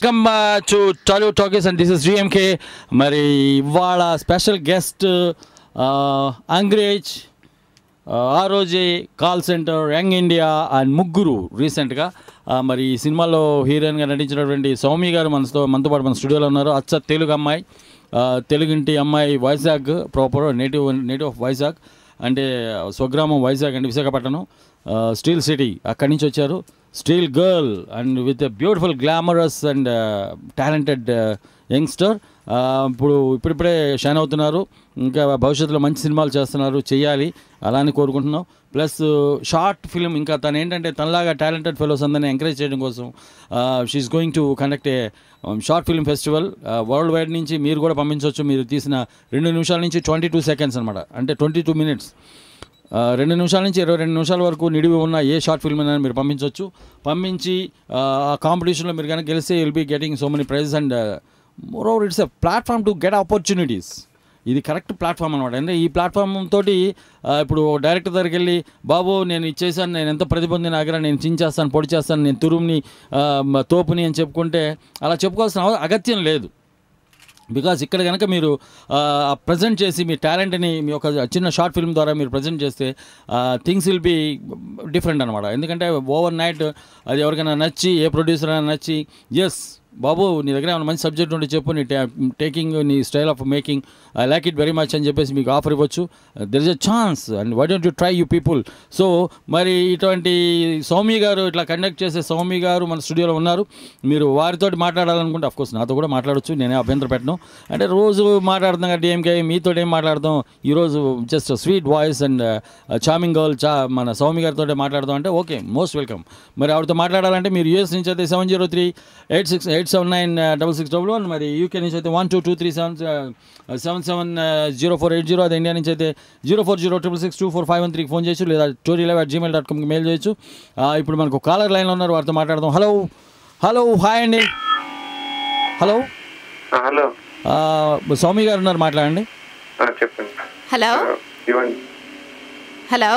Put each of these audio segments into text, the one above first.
Welcome to Tollywood talkies and this is GMK. మరి ఇవాళ special guest Angrez, ఆ రోజే, call centre, young India and ముగ్గురు రీసెంట్గా మరి ఈ సినిమాలో హీరోయిన్గా నటించినటువంటి సౌమి గారు మనతో పాటు మన స్టూడియోలో ఉన్నారు. అచ్చ తెలుగు అమ్మాయి, తెలుగింటి అమ్మాయి, Vizag proper, native of Vizag, అంటే స్వగ్రామం వైజాగ్ అండి, విశాఖపట్నం స్టీల్ సిటీ, అక్కడి నుంచి వచ్చారు. Steel girl and with a beautiful glamorous and talented youngster. ఇప్పుడిప్పుడే షైన్ అవుతున్నారు. ఇంకా భవిష్యత్తులో మంచి సినిమాలు చేస్తున్నారు, చేయాలి అలానే కోరుకుంటున్నాం. ప్లస్ షార్ట్ ఫిల్మ్, ఇంకా తను ఏంటంటే తనలాగా టాలెంటెడ్ ఫెలోస్ అందరినీ ఎంకరేజ్ చేయడం కోసం she is going to conduct a short film festival. World wide నుంచి మీరు కూడా పంపించవచ్చు. మీరు తీసిన 2 నిమిషాల నుంచి 22 సెకండ్స్ అనమాట, అంటే 22 మినిట్స్, 2 నిమిషాల నుంచి 22 నిమిషాల వరకు నిడివి ఉన్న ఏ షార్ట్ ఫిల్మ్ అయినా మీరు పంపించవచ్చు. పంపించి ఆ కాంపిటీషన్లో మీరు కనుక గెలిస్తే will be getting so many prizes and moreover it's a platform to get opportunities. ఇది కరెక్ట్ ప్లాట్ఫామ్ అనమాట. అంటే ఈ ప్లాట్ఫామ్ తోటి ఇప్పుడు డైరెక్టర్ దగ్గరికి వెళ్ళి, బాబు నేను ఇచ్చేసాను, నేను ఎంత ప్రతిభ ఉంది నా దగ్గర, నేను చించేస్తాను, పొడి చేస్తాను, నేను తురుముని, తోపుని అని చెప్పుకుంటే అలా చెప్పుకోవాల్సిన అగత్యం లేదు. బికాజ్ ఇక్కడ కనుక మీరు ప్రజెంట్ చేసి మీ టాలెంట్ని మీ ఒక చిన్న షార్ట్ ఫిల్మ్ ద్వారా మీరు ప్రజెంట్ చేస్తే థింగ్స్ విల్ బీ డిఫరెంట్ అనమాట. ఎందుకంటే ఓవర్ నైట్ అది ఎవరికైనా నచ్చి, ఏ ప్రొడ్యూసర్ అయినా నచ్చి, ఎస్ బాబు నీ దగ్గర ఏమైనా మంచి సబ్జెక్ట్ ఉంటే చెప్పు, నీ టేకింగ్, నీ style of making, I like it very much అని చెప్పేసి మీకు ఆఫర్ ఇవ్వచ్చు. There is a chance and why don't you try you people. So మరి ఇటువంటి సౌమి గారు, ఇట్లా కండక్ట్ చేసే సౌమి గారు మన స్టూడియోలో ఉన్నారు. మీరు వారితో మాట్లాడాలనుకుంటే అఫ్కోర్స్ నాతో కూడా మాట్లాడచ్చు, నేనే అభ్యంతరం పెట్టను. అంటే రోజు మాట్లాడుతున్నాం కదా DMK, మీతో ఏం మాట్లాడదాం, ఈరోజు just sweet voice and charming girl మన సౌమి గారితో మాట్లాడదాం అంటే ఓకే, మోస్ట్ వెల్కమ్. మరి ఆవిడతో మాట్లాడాలంటే మీరు US నుంచి అయితే 703-86879-6611, మరి UK నుంచి అయితే 1223777048, అది ఇండియా నుంచి అయితే 04066624513 ఫోన్ చేయొచ్చు, లేదా storylive@gmail.comకి మెయిల్ చేయొచ్చు. ఇప్పుడు మనకు కాలర్ లైన్లో ఉన్నారు, వారితో మాట్లాడదాం. హలో హాయ్ అండి. హలో సౌమి గారు ఉన్నారు, మాట్లాడండి. చెప్పండి. హలో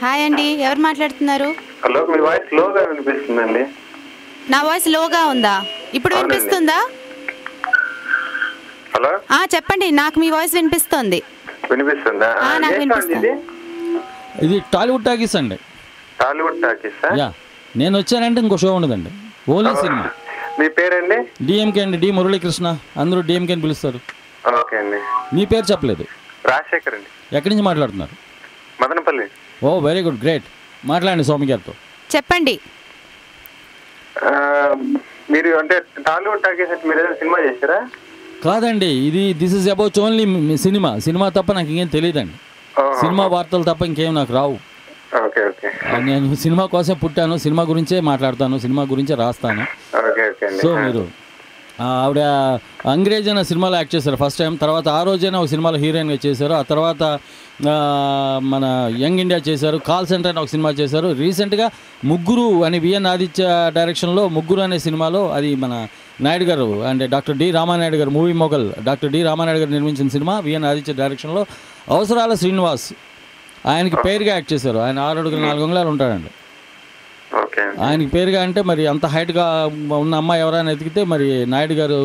హాయ్ అండి, ఎవరు మాట్లాడుతున్నారు? హలో, మీ వాయిస్ లోగా వినిపిస్తుందండి. నా వాయిస్ లోగా ఉందా? ఇప్పుడు వినిపిస్తుందా? హలో చెప్పండి, నాకు మీ వాయిస్ వినిపిస్తుంది. వినిపిస్తుందా? నాకు వినిపిస్తుంది. ఇది టాలీవుడ్ టాకీస్ అండి. టాలీవుడ్ టాకీస్. యా, నేను వచ్చానంటే ఇంకో షో ఉండదండి, ఓన్లీ సినిమా. మీ పేరండి? DMK అండి, డి మురళీకృష్ణ, అందరూ DMK అని పిలుస్తారు. ఓకే అండి. మీ పేరు చెప్పలేదు. రాజశేఖర్ అండి. ఎక్కడి నుంచి మాట్లాడుతున్నారు? మదనపల్లి. ఓ వెరీ గుడ్, గ్రేట్. మాట్లాడండి సౌమి గారితో. చెప్పండి. మీరు అంటే టాలీవుడ్ టాకీస్ అంటే మీరు ఏదైనా సినిమా చేశారా? కాదండి, this is about only cinema తప్ప నాకు ఇంకేం తెలియదండి. సినిమా వార్తలు తప్ప ఇంకేం నాకు రావు. నేను సినిమా కోసం పుట్టాను, సినిమా గురించే మాట్లాడతాను, సినిమా గురించే రాస్తాను. సో మీరు ఆవిడ అంగ్రేజ్ అనే సినిమాలో యాక్ట్ చేశారు ఫస్ట్ టైం, తర్వాత ఆ రోజైనా ఒక సినిమాలో హీరోయిన్గా చేశారు, ఆ తర్వాత మన యంగ్ ఇండియా చేశారు, కాల్ సెంటర్ అని ఒక సినిమా చేశారు. రీసెంట్గా ముగ్గురు అని VN ఆదిత్య డైరెక్షన్లో ముగ్గురు అనే సినిమాలో, అది మన నాయుడు గారు అంటే doctor D Ramanaidu garu, movie mogul doctor D Ramanaidu garu నిర్మించిన సినిమా, VN ఆదిత్య డైరెక్షన్లో అవసరాల శ్రీనివాస్ ఆయనకి పేరుగా యాక్ట్ చేశారు. ఆయన 6 అడుగులు 4 అంగుళాలు ఉంటాడండి. ఆయనకి పేరుగా అంటే మరి అంత హైట్గా ఉన్న అమ్మాయి ఎవరైనా ఎతికితే మరి నాయుడు గారు,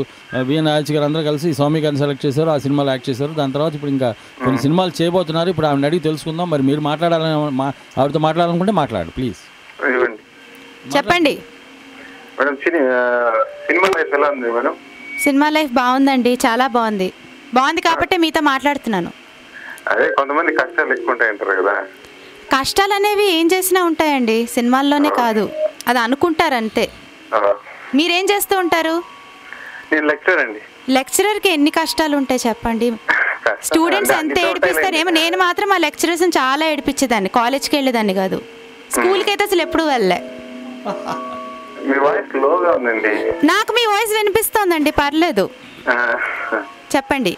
VN ఆదిత్య గారు అందరూ కలిసి సౌమి గారిని సెలెక్ట్ చేశారు, ఆ సినిమాలో యాక్ట్ చేశారు. దాని తర్వాత ఇప్పుడు ఇంకా కొన్ని సినిమాలు చేయబోతున్నారు. ఇప్పుడు ఆవిడ అడిగి తెలుసుకుందాం. మరి మీరు ఆవిడతో మాట్లాడాలనుకుంటే మాట్లాడు ప్లీజ్. చెప్పండి. సినిమా లైఫ్ బాగుందండి, చాలా బాగుంది కాబట్టి మీతో మాట్లాడుతున్నాను. అదే కొంతమంది కష్టాలు ఎక్కువ ఉంటాయి అంటారు కదా. కష్టాలు అనేవి ఏం చేసినా ఉంటాయండి, సినిమాల్లోనే కాదు, అది అనుకుంటారు అంతే. మీరేం చేస్తూ ఉంటారు? నేను లెక్చరర్ అండి. లెక్చరర్కి ఎన్ని కష్టాలు ఉంటాయి చెప్పండి. స్టూడెంట్స్ ఎంత ఏడిపిస్తారేమో. నేను మాత్రం ఆ లెక్చరర్స్ని చాలా ఏడిపించేదాన్ని, కాలేజ్కి వెళ్ళేదాన్ని కాదు, స్కూల్కి అయితే అసలు ఎప్పుడు వెళ్ళే. నాకు మీ వాయిస్ వినిపిస్తోందండి, పర్లేదు చెప్పండి.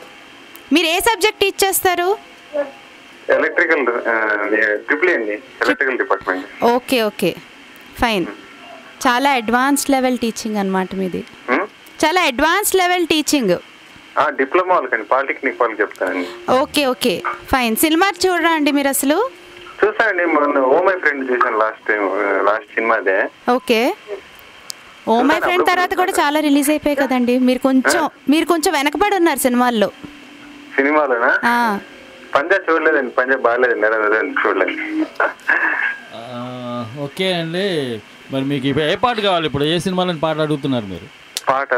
మీరు ఏ సబ్జెక్ట్ టీచ్ చేస్తారు? Electrical department. Okay fine. చాలా అడ్వాన్స్డ్ లెవెల్ టీచింగ్ అన్నమాట మీది. చాలా అడ్వాన్స్డ్ లెవెల్ టీచింగ్. డిప్లొమా వాళ్ళకి, పాలిటెక్నిక్ వాళ్ళకి చెప్తానండి. Okay fine. సినిమా చూడరా అండి మీరు అసలు? చూసానండి, మొన్న ఓ మై ఫ్రెండ్ చూసాను లాస్ట్ సినిమా అదే. ఓకే. ఓ మై ఫ్రెండ్ తర్వాత కూడా చాలా రిలీజ్ అయిపోయాయి కదండి. మీరు కొంచెం వెనకబడి ఉన్నారు సినిమాల్లో. సినిమాలోనా? పంజాబ్ చూడలేదండి, పంజాబ్ బాగాలేదండి, చూడలేదు. ఓకే అండి, మరి మీకు ఇప్పుడు ఏ పాట కావాలి? ఇప్పుడు ఏ సినిమాలో పాట అడుగుతున్నారు మీరు? పాట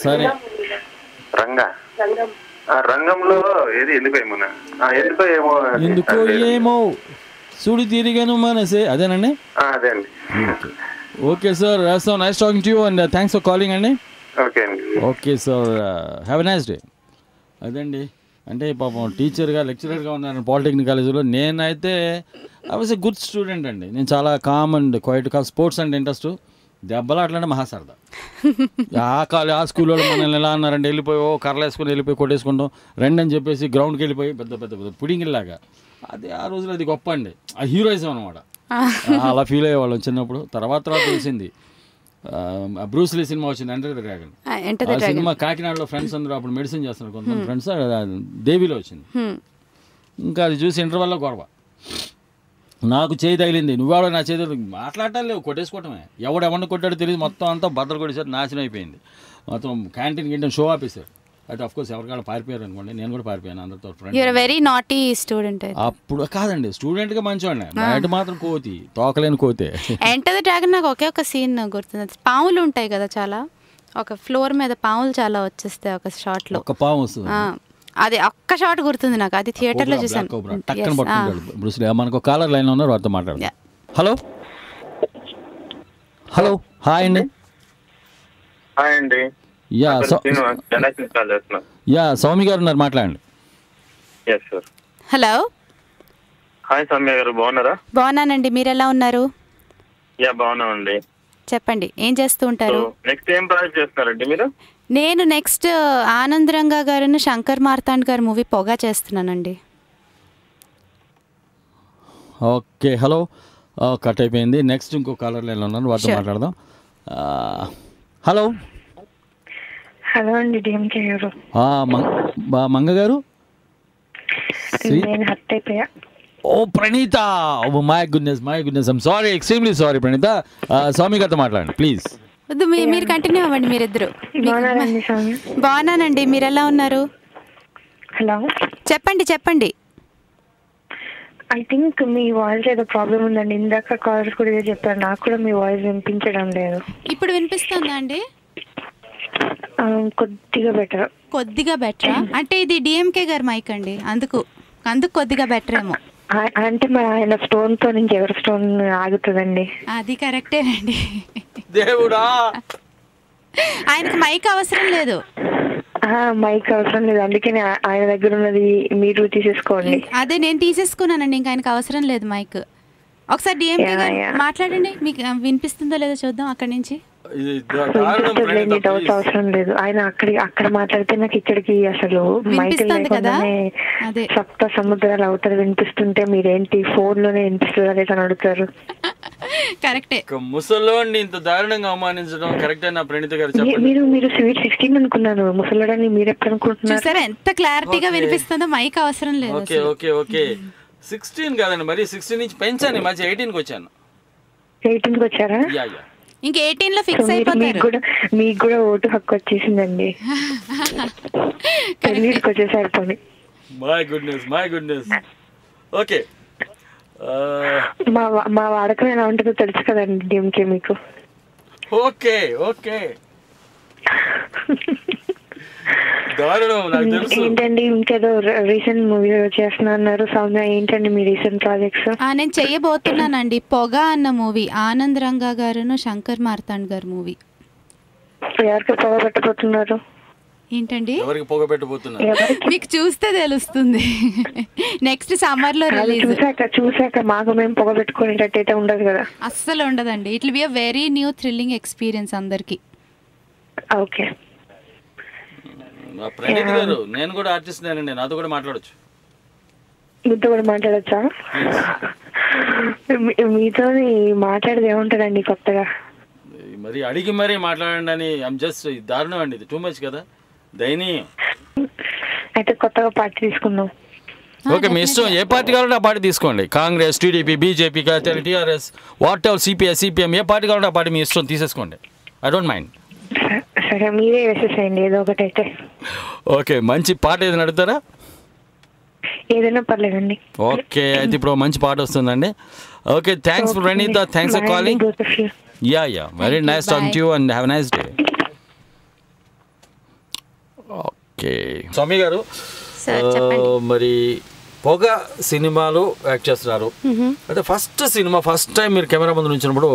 సరే, రంగంలో ఏది ఎందుకో ఏమో సుడి తిరిగను మనసే, అదేనండి? అదే అండి. Okay sir, so nice talking to you and thanks for calling అండి. Okay sir, have a nice day. అదండి, అంటే పాపం టీచర్గా లెక్చరర్గా ఉన్నాను పాలిటెక్నిక్ కాలేజీలో. నేనైతే I was a good student అండి. నేను చాలా కామ్ అండ్ క్వైట్, స్పోర్ట్స్ అంటే ఇంట్రెస్ట్, దెబ్బలాటలంటే మహాసరదా. ఆ స్కూల్లో మనల్ని ఎలా అన్నారంటే వెళ్ళిపోయి కర్రలు వేసుకొని వెళ్ళిపోయి కొట్టేసుకుంటాం రండి అని చెప్పేసి గ్రౌండ్కి వెళ్ళిపోయి పెద్ద పెద్ద పెద్ద పుడింగిల్లాగా. అది ఆ రోజులో అది గొప్ప అండి, ఆ హీరోయిజం అనమాట. అలా ఫీల్ అయ్యేవాళ్ళం చిన్నప్పుడు. తర్వాత తెలిసింది బ్రూస్ లీ సినిమా వచ్చింది, ఎంటర్ ది డ్రాగన్. ఆ సినిమా కాకినాడలో ఫ్రెండ్స్ అందరూ అప్పుడు మెడిసిన్ చేస్తున్నారు కొంతమంది ఫ్రెండ్స్, దేవిలో వచ్చింది. ఇంకా అది చూసి ఇంటర్వెల్లో గొడవ, నాకు చేయి తగిలింది, నువ్వెవడో నా చేతి మాట్లాడటం లేవు, కొట్టేసుకోవటమే. ఎవరిని కొట్టాడో తెలియదు, మొత్తం అంతా బద్దలు కొట్టేసారు, నాశనం అయిపోయింది మొత్తం. క్యాంటీన్ షో ఆపేశారు. అయితే అఫ్కోర్స్ ఎవరికాళ్ళు పారిపోయారు అనుకోండి, నేను కూడా పారిపోయాను అందరితో. Very naughty student. అప్పుడు కాదండి, స్టూడెంట్గా మంచివాడిని, బయట మాత్రం కోతి, తోకలేని కోతే. ఎంటర్ ది డ్రాగన్ నాకు ఒకే ఒక సీన్ గుర్తుంది. పాములు ఉంటాయి కదా చాలా, ఒక ఫ్లోర్ మీద పాములు చాలా వచ్చేస్తాయి ఒక షాట్ లో. ఒక పాము వస్తుంది, అది ఒక్క షాట్ గుర్తుంది నాకు, అది థియేటర్లో చూసాను. మనకు కాలర్ లైన్ ఉన్నారు, వారితో మాట్లాడదాం. హలో హలో, హాయ్ అండి. సౌమి గారు ఉన్నారు, మాట్లాడండి. హలో, హాయ్ సౌమ్య గారు, బాగున్నారా? బాగున్నానండి, మీరు ఎలా ఉన్నారు? బాగున్నామండి. చెప్పండి, ఏం చేస్తూ ఉంటారు? నెక్స్ట్ ఏం ప్రాజెక్ట్ చేస్తున్నారండి మీరు? నేను నెక్స్ట్ ఆనంద్ రంగా గారు, శంకర్ మార్తాండ్ గారు మూవీ పొగా చేస్తున్నానండి. ఓకే, హలో, కట్ అయిపోయింది. నెక్స్ట్ ఇంకో కాలర్ లైన్లో ఉన్నాను, వారితో మాట్లాడదాం. హలో హలో అండి, డిఎంకే గారు. మంగ గారు, నేను హర్ట్ అయిపోయా. Oh Praneetha, my goodness I'm sorry, extremely sorry Praneetha. Swami గారితో మాట్లాడండి ప్లీజ్. వద్దు, మీరు కంటిన్యూ అవ్వండి, మీరిద్దరు. బాగున్నానండి, మీరు ఎలా ఉన్నారు? హలో, చెప్పండి. ఐ థింక్ మీ వాయిస్ ఏదో ప్రాబ్లం ఉందండి. ఇందాక కాలర్స్ కూడా ఏదో చెప్పారు, నాకు కూడా మీ వాయిస్ వినిపించడం లేదు. ఇప్పుడు వినిపిస్తుందా అండి? కొద్దిగా బెటర్ అంటే ఇది డిఎంకే గారి మైక్ అండి, అందుకు కొద్దిగా బెటర్ ఏమో. అంటే మరి ఆయన స్టోన్ తో నుంచి ఎవరి స్టోన్ ఆగుతుందండి? అది కరెక్టేనండి. దేవుడా, ఆయనకి మైక్ అవసరం లేదు. మైక్ అవసరం లేదు, అందుకని ఆయన దగ్గర ఉన్నది మీరు తీసేసుకోండి. అదే నేను తీసేసుకున్నానండి, ఇంకా ఆయనకు అవసరం లేదు మైక్. ఒకసారి డిఎంకే గారు మాట్లాడండి, మీకు వినిపిస్తుందో లేదో చూద్దాం అక్కడి నుంచి. అవసరం లేదు, ఆయన అక్కడ మాట్లాడితే నాకు ఇక్కడికి అసలు మైక్ లేకుండానే సప్త సముద్రాలు అవుతారు వినిపిస్తుంటే, మీరేంటి ఫోన్ లోనే వినిపిస్తుందా లేదా అని అడుగుతారు. కరెక్టే, ముసలోడిని ఇంత దారుణంగా అవమానించడం కరెక్టే నా ప్రణీత గారు. మీరు స్వీట్ 16 అనుకున్నాను, ముసలోడని మీరు ఎప్పుడు అనుకుంటున్నారు? సరే, ఎంత క్లారిటీగా వినిపిస్తుందో, మైక్ అవసరం లేదు. ఓకే 16 కాదండి, మరి 16 నుంచి పెంచాను, ఈ మధ్య 18కి వచ్చాను. 18కి వచ్చారా? ఇంకా 18 లో ఫిక్స్ అయిపోతారు. మీకు కూడా ఓటు హక్కు వచ్చేసిందండి, వచ్చేసారు పని. My goodness. ఓకే, మా వాడకం ఎలా ఉంటుందో తెలుసు కదండి డిఎంకే మీకు. ఓకే ఏంటండి, ఇంకేదో రీసెంట్ మూవీ చేస్తున్నా అన్నారు సౌమ్య, ఏంటండి మీ రీసెంట్ ప్రాజెక్ట్స్? నేను చెయ్యబోతున్నానండి పొగా అన్న మూవీ, ఆనంద్ రంగా గారును శంకర్ మార్తాండ్ గారు మూవీ. ఎవరికి పొగ పెట్టబోతున్నారు? ఏంటండి, మీకు చూస్తే తెలుస్తుంది. నెక్స్ట్ సమ్మర్ లో రిలీజ్. చూసాక మాకు మేము పొగ పెట్టుకునేటట్టయితే ఉండదు కదా? అస్సలు ఉండదండి, it will be a very new thrilling experience అందరికి. ఓకే ప్రణీత్ గారు, నేను కూడా ఆర్టిస్ట్ నేనండి, నాతో కూడా మాట్లాడొచ్చు. మీతో కూడా మాట్లాడచ్చా? మీతో మాట్లాడేది ఏముంటుందండి కొత్తగా? మరి అడిగి మరీ మాట్లాడండి అని, ఐమ్ జస్ట్ దారుణం అండి, ఇది టూ మచ్ కదా, దయనీయం. అయితే కొత్తగా పార్టీ తీసుకుందాం. ఓకే, మీ ఇష్టం, ఏ పార్టీ కావాలంటే ఆ పార్టీ తీసుకోండి. Congress, TDP, BJP, TRS, what ever, CPM, A party కావాలంటే ఆ పార్టీ మీ ఇష్టం, తీసేసుకోండి. I don't mind. సరే, మీరే వేసేసేయండి ఏదో ఒకటి అయితే. ఓకే, మంచి పాట ఏదైనా అడుగుతారా? ఏదైనా పర్లేదండి. ఓకే, అయితే ఇప్పుడు మంచి పాట వస్తుందండి. Okay, thanks Praneetha, thanks for calling. Yeah very nice talking to you and have a nice day. Okay, Swami గారు, మరి పొగ సినిమాలో యాక్ట్ చేస్తున్నారు. అంటే ఫస్ట్ టైం మీరు కెమెరా ముందు నుంచినప్పుడు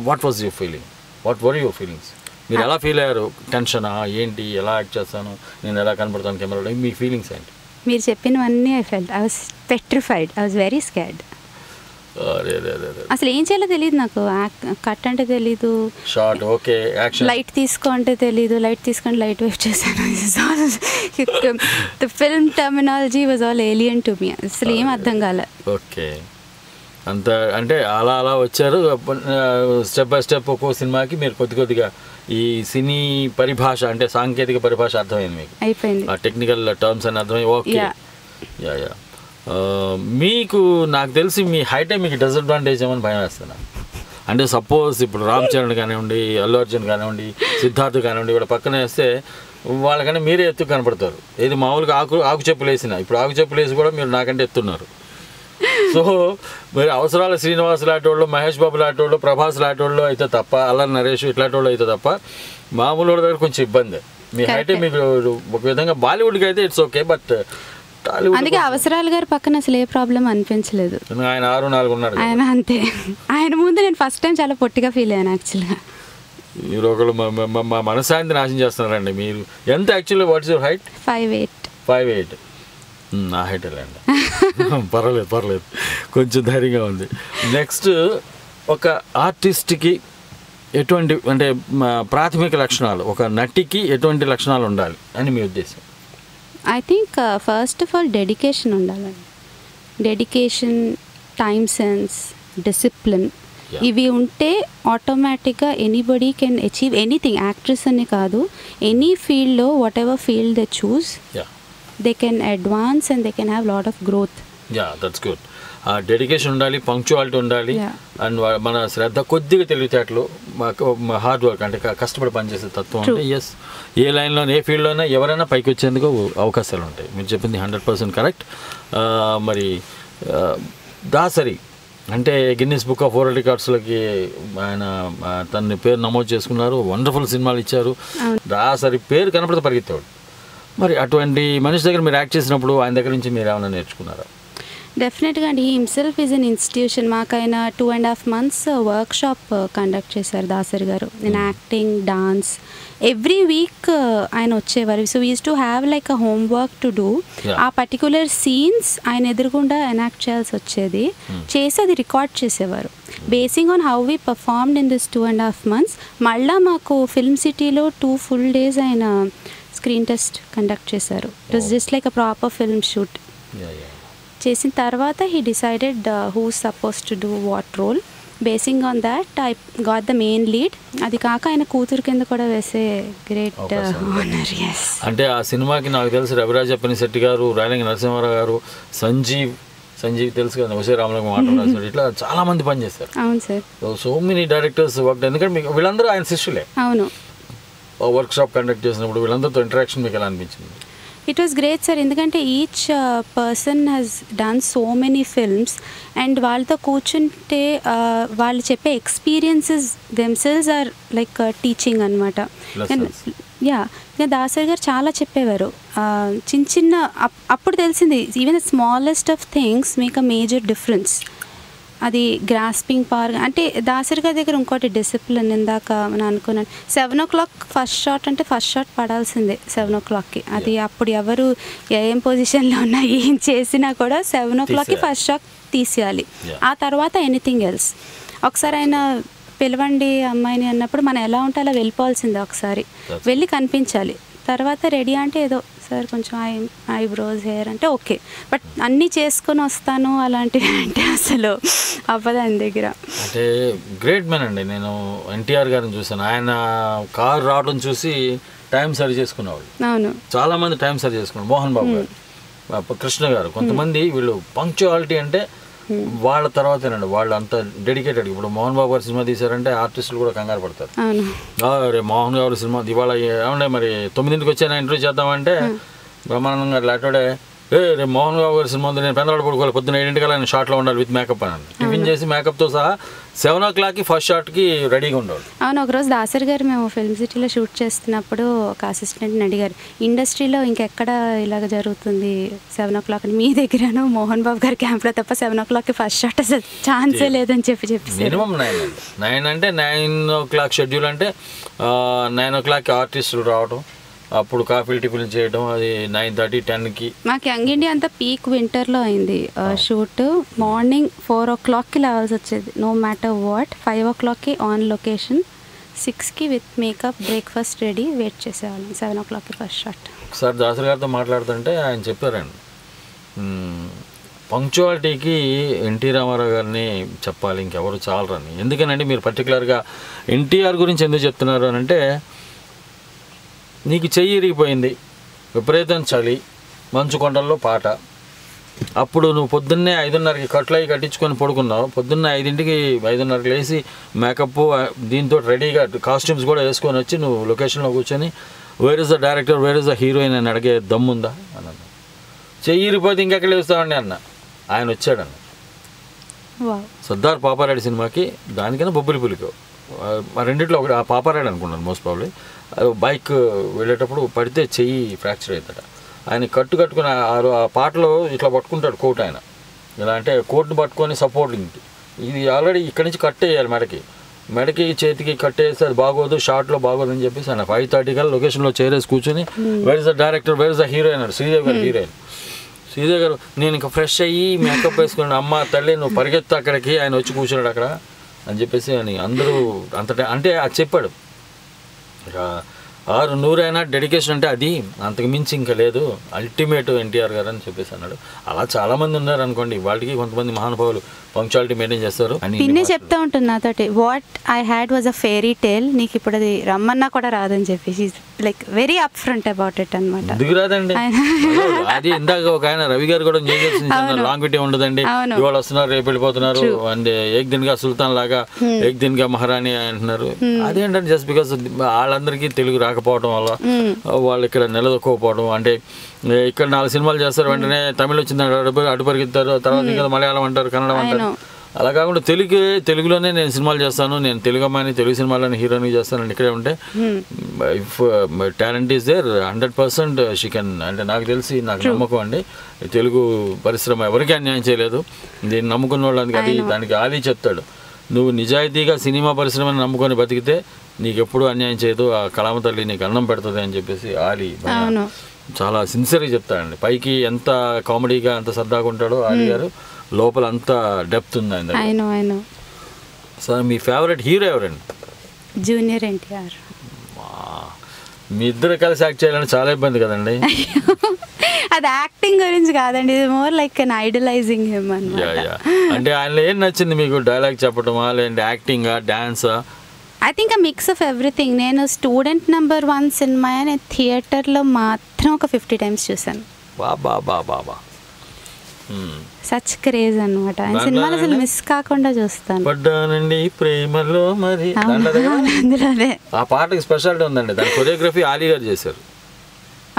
what was your feeling? What were your feelings? మీరు ఎలా ఫీల్ అయ్యారు? టెన్షనా ఏంటి? ఎలా యాక్ట్ చేస్తాను నేను, ఎలా కనపడతాను కెమెరాలో, మీ ఫీలింగ్స్ ఏంటి? మీరు చెప్పినవన్నీ I felt. I was petrified. I was very scared. అసలు ఏం చేయాలో తెలియదు నాకు. కట్ అంటే తెలీదు, షార్ట్ ఓకే, యాక్షన్, లైట్ తీసుకో అంటే తెలీదు, లైట్ తీసుకొని లైట్ వేవ్ చేశాను. The film terminology was all alien to me. అసలు ఏం అర్థం కాలే. ఓకే, అంత అంటే అలా వచ్చారు. స్టెప్ బై స్టెప్ ఒక్కో సినిమాకి మీరు కొద్దిగా ఈ సినీ పరిభాష అంటే సాంకేతిక పరిభాష అర్థమైంది మీకు, అయిపోయింది. ఆ టెక్నికల్ టర్మ్స్ అని అర్థమై. ఓకే, యా మీకు నాకు తెలిసి మీ హైటే మీకు డిసడ్వాంటేజ్ ఏమని భయం వేస్తున్నా. అంటే సపోజ్ ఇప్పుడు రామ్ చరణ్ కానివ్వండి, అల్లు అర్జున్ కానివ్వండి, సిద్ధార్థ్ కానివ్వండి, ఇక్కడ పక్కన వేస్తే వాళ్ళకన్నా మీరే ఎత్తు కనపడతారు. ఏది మామూలుగా ఆకు చెప్పులు వేసిన, ఇప్పుడు ఆకు చెప్పులు వేసి కూడా మీరు నాకంటే ఎత్తున్నారు. సో మరి అవసరాల శ్రీనివాస్ లాంటి వాళ్ళు, మహేష్ బాబు లాంటి వాళ్ళు, ప్రభాస్ లాంటి వాళ్ళు అయితే తప్ప, అల్లరి నరేష్ ఇట్లాంటి వాళ్ళు అయితే తప్ప మామూలు వాళ్ళ దగ్గర కొంచెం ఇబ్బంది. మీ హైటే మీకు ఒక విధంగా బాలీవుడ్కి అయితే ఇట్స్ ఓకే, బట్ అందుకే అవసరాలు గారు పక్కన అసలు ఏ ప్రాబ్లం అనిపించలేదు. ఆయన 6'4" ఉన్నాడు ఆయన, అంతే. ఆయన ముందు నేను ఫస్ట్ టైం చాలా పొట్టిగా ఫీల్ అయ్యాను యాక్చువల్గా. మీరు ఒకళ్ళు మా మనశ్శాంతి నాశనం చేస్తున్నారండి. మీరు ఎంత యాక్చువల్లీ వాట్స్ యువర్ హైట్? 5'8". నా హైట్ వెళ్ళండి, పర్లేదు, కొంచెం ధైర్యంగా ఉంది. నెక్స్ట్, ఒక ఆర్టిస్ట్కి ఎటువంటి అంటే ప్రాథమిక లక్షణాలు, ఒక నటికి ఎటువంటి లక్షణాలు ఉండాలి అని మీ ఉద్దేశం? I think first of all dedication ఉండాలండి. డెడికేషన్, టైమ్ సెన్స్, డిసిప్లిన్, ఇవి ఉంటే ఆటోమేటిక్గా anybody can achieve anything. Actress అని కాదు, ఎనీ ఫీల్డ్లో what ever field they choose, they can advance and they can have lot of growth. Yeah, that's good. Dedication ఉండాలి, punctuality ఉండాలి, and మన శ్రద్ధ, కొద్దిగా తెలివితేటలు, హార్డ్ వర్క్ అంటే కష్టపడి పనిచేసే తత్వం అంటే ఎస్, ఏ లైన్లో ఏ ఫీల్డ్లోనే ఎవరైనా పైకి వచ్చేందుకు అవకాశాలు ఉంటాయి. మీరు చెప్పింది 100% కరెక్ట్. మరి దాసరి అంటే గిన్నిస్ బుక్ ఆఫ్ వరల్డ్ రికార్డ్స్లోకి ఆయన తన పేరు నమోదు చేసుకున్నారు. వండర్ఫుల్ సినిమాలు ఇచ్చారు. దాసరి పేరు కనపడితే పరిగెత్తాడు. మరి అటువంటి మనిషి దగ్గర మీరు యాక్ట్ చేసినప్పుడు ఆయన దగ్గర నుంచి మీరు ఏమైనా నేర్చుకున్నారా? డెఫినెట్గా అండి. Himself is an institution. మాకు ఆయన 2.5 months వర్క్ షాప్ కండక్ట్ చేశారు దాసరి గారు. నేను యాక్టింగ్, డాన్స్, ఎవ్రీ వీక్ ఆయన వచ్చేవారు. So use to have like a homework to do. ఆ పర్టికులర్ సీన్స్ ఆయన ఎదురుగుండా ఎనాక్ట్ చేయాల్సి వచ్చేది. చేసి అది రికార్డ్ చేసేవారు. Basing on how we performed in this 2.5 months, మళ్ళీ మాకు ఫిల్మ్ సిటీలో 2 full days ఆయన స్క్రీన్ టెస్ట్ కండక్ట్ చేశారు. It was just like a proper film shoot. చేసిన తర్వాత he decided who suppose to do what role. Basing on that I got the main lead. అది కాక ఆయన కూతురు కింద కూడా వేసే గ్రేట్ ఆనర్. అంటే ఆ సినిమాకి నాకు తెలిసి రవిరాజ పెనిశెట్టి గారు, రాయలింగ నరసింహారావు గారు, సంజీవ్ తెలుసు కదా, ఉసే రామలింగం మాట్లాడారు, ఇట్లా చాలా మంది పనిచేస్తారు. అవును sir. So many directors work. ఎందుకంటే మీకు వీళ్ళందరూ ఆయన శిష్యులే. అవును. వర్క్ షాప్ కండక్ట్ చేసినప్పుడు వీళ్ళందరితో ఇంటరాక్షన్ మీకు ఎలా అనిపించింది? It was great sir. ఎందుకంటే each person has done so many films and వాళ్ళతో కూర్చుంటే వాళ్ళు చెప్పే experiences themselves are like teaching అనమాట. దాసరి గారు చాలా చెప్పేవారు. చిన్న అప్పుడు తెలిసింది even the smallest of things make a major difference. అది గ్రాస్పింగ్ పవర్. అంటే దాసరి గారి దగ్గర ఇంకోటి డిసిప్లిన్. ఇందాక మనం అనుకున్నాను 7 o'clock ఫస్ట్ షాట్ అంటే ఫస్ట్ షాట్ పడాల్సిందే 7 o'clockకి. అది అప్పుడు ఎవరు ఏం పొజిషన్లో ఉన్నా ఏం చేసినా కూడా 7 o'clockకి ఫస్ట్ షాట్ తీసేయాలి. ఆ తర్వాత ఎనీథింగ్ ఎల్స్. ఒకసారి ఆయన పిలవండి అమ్మాయిని అన్నప్పుడు మనం ఎలా ఉంటే అలా వెళ్ళిపోవాల్సిందే. ఒకసారి వెళ్ళి కనిపించాలి. తర్వాత రెడీ అంటే ఏదో సార్ కొంచెం ఐబ్రోస్, హెయిర్ అంటే ఓకే, బట్ అన్నీ చేసుకొని వస్తాను అలాంటివి అంటే అసలు అవ్వదు ఆయన దగ్గర. అంటే గ్రేట్ మ్యాన్ అండి. నేను ఎన్టీఆర్ గారిని చూసాను. ఆయన కార్ రావడం చూసి టైం సరి చేసుకునేవాళ్ళు. అవును, చాలా మంది టైం సరి చేసుకున్నారు. మోహన్ బాబు గారు కృష్ణ గారు, కొంతమంది వీళ్ళు పంక్చువాలిటీ అంటే వాళ్ళ తర్వాతేనండి, వాళ్ళు అంత డెడికేటెడ్. ఇప్పుడు మోహన్ బాబు గారు సినిమా తీశారంటే ఆర్టిస్టులు కూడా కంగారు పడతారు. రే మోహన్ గారు సినిమా ఇవాళ ఏమంటే మరి 9ంటికి వచ్చాను ఇంటర్వ్యూ చేద్దామంటే బ్రహ్మానందం గారు లేటోడే రే మోహన్ బాబు గారి సినిమా ఉంది, నేను పెందలాడ పడుకోవాలి, పొద్దున్న 7ంటికల్లా నేను షార్ట్లో ఉండాలి విత్ మేకప్ అని టిఫిన్ చేసి మేకప్తో సహా 7 o'clockకి ఫస్ట్ షాట్కి రెడీగా ఉండాలి. అవును, ఒకరోజు దాసరి గారు మేము ఫిల్మ్ సిటీలో షూట్ చేస్తున్నప్పుడు ఒక అసిస్టెంట్ని అడిగారు, ఇండస్ట్రీలో ఇంకెక్కడ ఇలాగ జరుగుతుంది 7 o'clock అని, మీ దగ్గరను మోహన్ బాబు గారి క్యాంప్లో తప్ప 7 o'clockకి ఫస్ట్ షాట్ అసలు ఛాన్సే లేదని చెప్పి మినిమం 9 అంటే 9 o'clock షెడ్యూల్ అంటే 9 o'clockకి ఆర్టిస్టులు రావడం, అప్పుడు కాఫీలు టిఫిన్లు చేయడం, అది 9:30 10కి. మాకు యంగ్ ఇండియా అంతా పీక్ వింటర్లో అయింది షూట్. మార్నింగ్ 4 o'clockకి లేవాల్సి వచ్చేది నో మ్యాటర్ వాట్. 5 o'clockకి ఆన్ లొకేషన్, 6కి with makeup breakfast ready wait చేసేవాళ్ళం. 7 o'clockకి ఫస్ట్ షాట్. ఒకసారి దాసరి గారితో మాట్లాడుతుంటే ఆయన చెప్పారండి, పంక్చువాలిటీకి ఎన్టీ రామారావు గారిని చెప్పాలి, ఇంకెవరు చాలరని. ఎందుకనండి మీరు పర్టికులర్గా ఎన్టీఆర్ గురించి ఎందుకు చెప్తున్నారు అని అంటే, నీకు చెయ్యి ఇరిగిపోయింది, విపరీతం చలి, మంచు కొండల్లో పాట, అప్పుడు నువ్వు పొద్దున్నే 5:30కి కట్లయి కట్టించుకొని పడుకున్నావు, పొద్దున్న 5ంటికి 5:30కి లేచి మేకప్ దీంతో రెడీగా కాస్ట్యూమ్స్ కూడా వేసుకొని వచ్చి నువ్వు లొకేషన్లో కూర్చొని where is the director, where is the heroine అని అడిగే దమ్ముందా అన్న. చెయ్యి ఇరిగిపోతే ఇంకెక్కడ వేస్తామండి అన్న. ఆయన వచ్చాడన్న సర్దార్ పాపారాయుడు సినిమాకి, దానికైనా బొబ్బిలి పులికో ఆ రెండిట్లో ఒకటి, ఆ పాపారాయుడు అనుకున్నాను మోస్ట్ ప్రాబ్లీ. బైక్ వెళ్ళేటప్పుడు పడితే చెయ్యి ఫ్రాక్చర్ అవుతాడ. ఆయన కట్టుకుని ఆ పాటలో ఇట్లా పట్టుకుంటాడు కోట్, ఆయన ఇలా అంటే కోట్ని పట్టుకొని సపోర్టింగ్, ఇది ఆల్రెడీ ఇక్కడి నుంచి కట్టేయాలి మెడకి చేతికి కట్టేస్తే అది బాగోదు, షార్ట్లో బాగోదు అని చెప్పేసి ఆయన 5:30 కల్లా లొకేషన్లో చేరేసి కూర్చొని where is the director, where is the heroine అన్నాడు. శ్రీదేవి గారు హీరోయిన్. శ్రీదేవి గారు నేను ఇంకా ఫ్రెష్ అయ్యి మేకప్ వేసుకున్నాను, అమ్మ తల్లి నువ్వు పరిగెత్తు అక్కడికి, ఆయన వచ్చి కూర్చున్నాడు అక్కడ అని చెప్పేసి అని అందరూ అంతటా అంటే అది చెప్పాడు. 600 అయినా డెడికేషన్ అంటే అది అంతకు మించి ఇంకా లేదు, అల్టిమేట్ ఎన్టీఆర్ గారు అని చెప్పేసి అన్నాడు. అలా చాలామంది ఉన్నారు అనుకోండి, వాళ్ళకి కొంతమంది మహానుభావులు పంక్చువాలిటీ మెయింటైన్ చేస్తారు. పిన్ని చెప్తా ఉంటుంది నాతోటి, what I had was a fairy tale, నీకు ఇప్పుడు అది రమ్మన్నా కూడా రాదని చెప్పేసి like very up front about it అనమాట. ఎందుకు రాదండి, అది ఇందాక ఒక ఆయన రవి గారు కూడా లాంగ్ విటీ ఉండదండి, ఇవాళ వస్తున్నారు రేపు వెళ్ళిపోతున్నారు, అండ్ ఏక్ దిన్ గా సుల్తాన్ లాగా ఏక్ దిన్ గా మహారాణి అంటున్నారు. అదేంటంటే జస్ట్ బికాస్ వాళ్ళందరికీ తెలుగు రాకపోవడం వల్ల వాళ్ళు ఇక్కడ నిలదొక్కోకపోవడం, అంటే ఇక్కడ 4 సినిమాలు చేస్తారు, వెంటనే తమిళ వచ్చింది అటు పరిగెత్తారు, తర్వాత ఇంకా మలయాళం అంటారు, కన్నడం అంటారు. అలా కాకుండా తెలుగులోనే నేను సినిమాలు చేస్తాను, నేను తెలుగు అమ్మాయిని తెలుగు సినిమాలని హీరోయిన్ చేస్తానని ఇక్కడే ఉంటే if talent is there 100% she can. అంటే నాకు తెలిసి నాకు నమ్మకం అండి, తెలుగు పరిశ్రమ ఎవరికీ అన్యాయం చేయలేదు, దీన్ని నమ్ముకున్న వాళ్ళకి దానికి ఆలీ చెప్తాడు, నువ్వు నిజాయితీగా సినిమా పరిశ్రమని నమ్ముకొని బతికితే నీకు ఎప్పుడు అన్యాయం చేయదు, ఆ కళామ తల్లి నీకు అన్నం పెడుతుంది అని చెప్పేసి ఆలీ చాలా సిన్సియర్గా చెప్తాడండి. పైకి ఎంత కామెడీగా ఎంత సరదాగా ఉంటాడో ఆలీ గారు, లోపల అంత డెప్త్ ఉంది ఆయన. సార్ మీ ఫేవరెట్ హీరో ఎవరండి? జూనియర్ ఎన్టీఆర్. మీ ఇద్దరు కలిసి యాక్ట్ చేయాలంటే చాలా ఇబ్బంది కదండి. అది యాక్టింగ్ గురించి కాదండి, ఇది more like an idolizing him అన్నమాట. అంటే ఆయనలో ఏం నచ్చింది మీకు? డైలాగ్ చెప్పడమా, లేదంటే యాక్టింగా, డాన్సా? I think a mix of everything. నేను స్టూడెంట్ నెంబర్ 1 సినిమా నేను థియేటర్లో మాత్రం ఒక 50 times చూసాను. సచ్ క్రేజ్ అనమాట, ఆయన సినిమాలు అసలు మిస్ కాకుండా చూస్తాను. పడ్డానండి ప్రేమలో మరి అందులోనే ఆ పాటకి స్పెషాలిటీ ఉందండి, దాని కొరియోగ్రఫీ ఆలీ గారు చేశారు.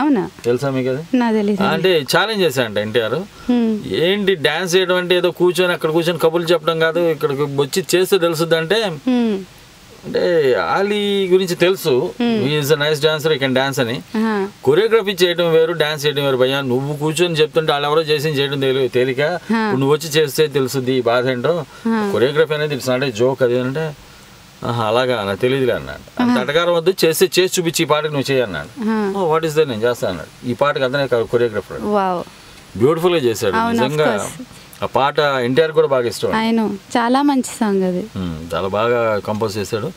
అవునా? తెలుసా మీకు? అది నాకు తెలియదు. అంటే ఛాలెంజ్ చేశారంట ఎన్టీఆర్, ఏంటి డాన్స్ చేయడం అంటే ఏదో కూర్చొని అక్కడ కూర్చొని కబుర్లు చెప్పడం కాదు, ఇక్కడికి వచ్చి చేస్తే తెలుస్తుంది అంటే ఆలీ గురించి తెలుసు, ఈజ్ అ నైస్ డాన్సర్, ఈ కెన్ డాన్స్ అని. కొరియోగ్రఫీ చేయడం వేరు, డాన్స్ చేయడం వేరు భయ్యా. నువ్వు కూర్చొని చెప్తుంటే వాళ్ళు ఎవరో చేసి చేయడం తేలిక, నువ్వు వచ్చి చేస్తే తెలుస్తుంది ఈ బాధ ఏంటో. కొరియోగ్రఫీ అనేది తెలుసు అంటే జోక్ అది అంటే అలాగా నాకు తెలియదులే అన్నాడు. అంత అటకారం వద్దు, చేసి చూపించి ఈ పాటకి నువ్వు చేయన్నాడు. వాట్ ఈస్ ద నేను చేస్తాను అన్నాడు. ఈ పాటకి అతనే కొరియోగ్రఫర్, బ్యూటిఫుల్ గా చేశాడు నిజంగా. ఆ పాట ఎన్టీఆర్ కూడా బాగా ఇష్టం, చాలా మంచి సాంగ్ అది, చాలా బాగా కంపోజ్ చేశాడు.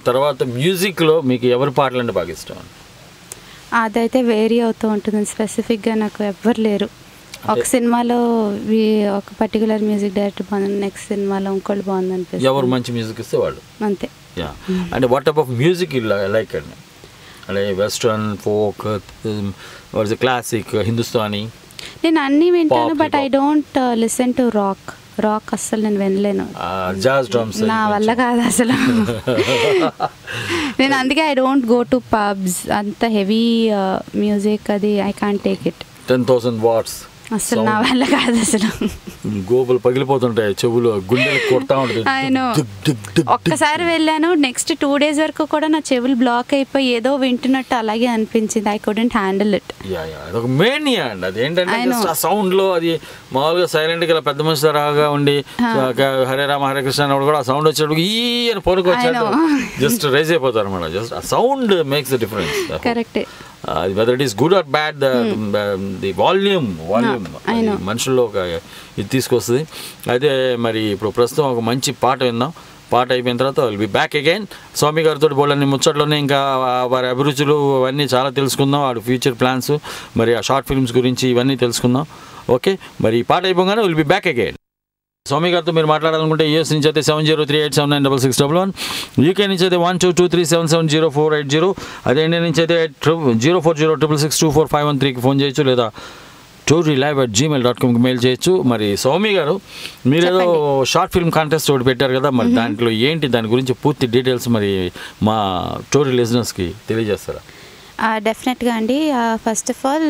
తర్వాత మ్యూజిక్ లో మీకు ఎవరి పాటలు అంటే బాగా ఇష్టం? అదైతే వేరీ అవుతూ ఉంటుంది, స్పెసిఫిక్ గా నాకు ఎవ్వరు లేరు. ఒక సినిమాలో ఒక పర్టికులర్ మ్యూజిక్ డైరెక్టర్ బాగుంది, నెక్స్ట్ సినిమాలో ఇంకోటి బాగుంది అనిపిస్తుంది. ఎవరు మంచి మ్యూజిక్ ఇస్తే వాళ్ళు అంతే. అంటే what type of music like అండి? అంటే వెస్ట్రన్, ఫోక్, క్లాసిక్, హిందుస్థానీ, నేను అన్నీ వింటాను, but I don't listen to rock. అస్సలు నేను వినలేను, నా వల్ల కాదు అసలు. నేను అందుకే I don't go to pubs, అంత హెవీ మ్యూజిక్ అది I can't take it. 10,000 watts అసలు నా వల్ల కాదు అసలు. గోపులు పగిలిపోతుంటాయి, చెవులు గుండెలు కొడతా ఉంటుంది. ఒక్కసారి వెళ్ళాను, నెక్స్ట్ 2 days వరకు కూడా నా చెవులు బ్లాక్ అయిపోయి ఏదో వింటున్నట్టు అలాగే అనిపించింది. I couldn't handle it. అదొక మేనియా అండి. అది ఏంటంటే ఆ సౌండ్ లో అది మామూలుగా సైలెంట్ గా పెద్ద మనిషి తరహాగా ఉండి హరే రామ హరే కృష్ణ అన్నప్పుడు కూడా ఆ సౌండ్ వచ్చేటప్పుడు ఈ అని పనుకొచ్చాడు జస్ట్ రైజ్ అయిపోతారు అన్నమాట. జస్ట్ ఆ sound makes the difference. Correct. Whether it is good or bad, the volume మనుషుల్లో ఒక ఇది తీసుకొస్తుంది. అయితే మరి ఇప్పుడు ప్రస్తుతం ఒక మంచి పాట విందాం. పాట అయిపోయిన తర్వాత విల్ బి బ్యాక్ అగైన్. స్వామి గారితో బోళ్ళని ముచ్చట్లోనే ఇంకా వారి అభిరుచులు అవన్నీ చాలా తెలుసుకుందాం. వాడి ఫ్యూచర్ ప్లాన్స్, మరి ఆ షార్ట్ ఫిల్మ్స్ గురించి ఇవన్నీ తెలుసుకుందాం. ఓకే, మరి ఈ పాట అయిపోగానే విల్ బి బ్యాక్ అగైన్. స్వామి గారితో మీరు మాట్లాడాలనుకుంటే యూఎస్ నుంచి అయితే 7038799611, యూకే నుంచి అయితే 1223770480, అదే ఇండియా నుంచి అయితే 0406662451 ఫోన్ చేయొచ్చు, లేదా storylive@gmail.com మెయిల్ చేయొచ్చు. మరి స్వామి గారు, మీరేదో షార్ట్ ఫిల్మ్ కాంటెస్ట్ ఒకటి పెట్టారు కదా, మరి దాంట్లో ఏంటి, దాని గురించి పూర్తి డీటెయిల్స్ మరి మా స్టోరీ లిజనర్స్కి తెలియజేస్తారా? డెఫినెట్గా అండి. ఫస్ట్ ఆఫ్ ఆల్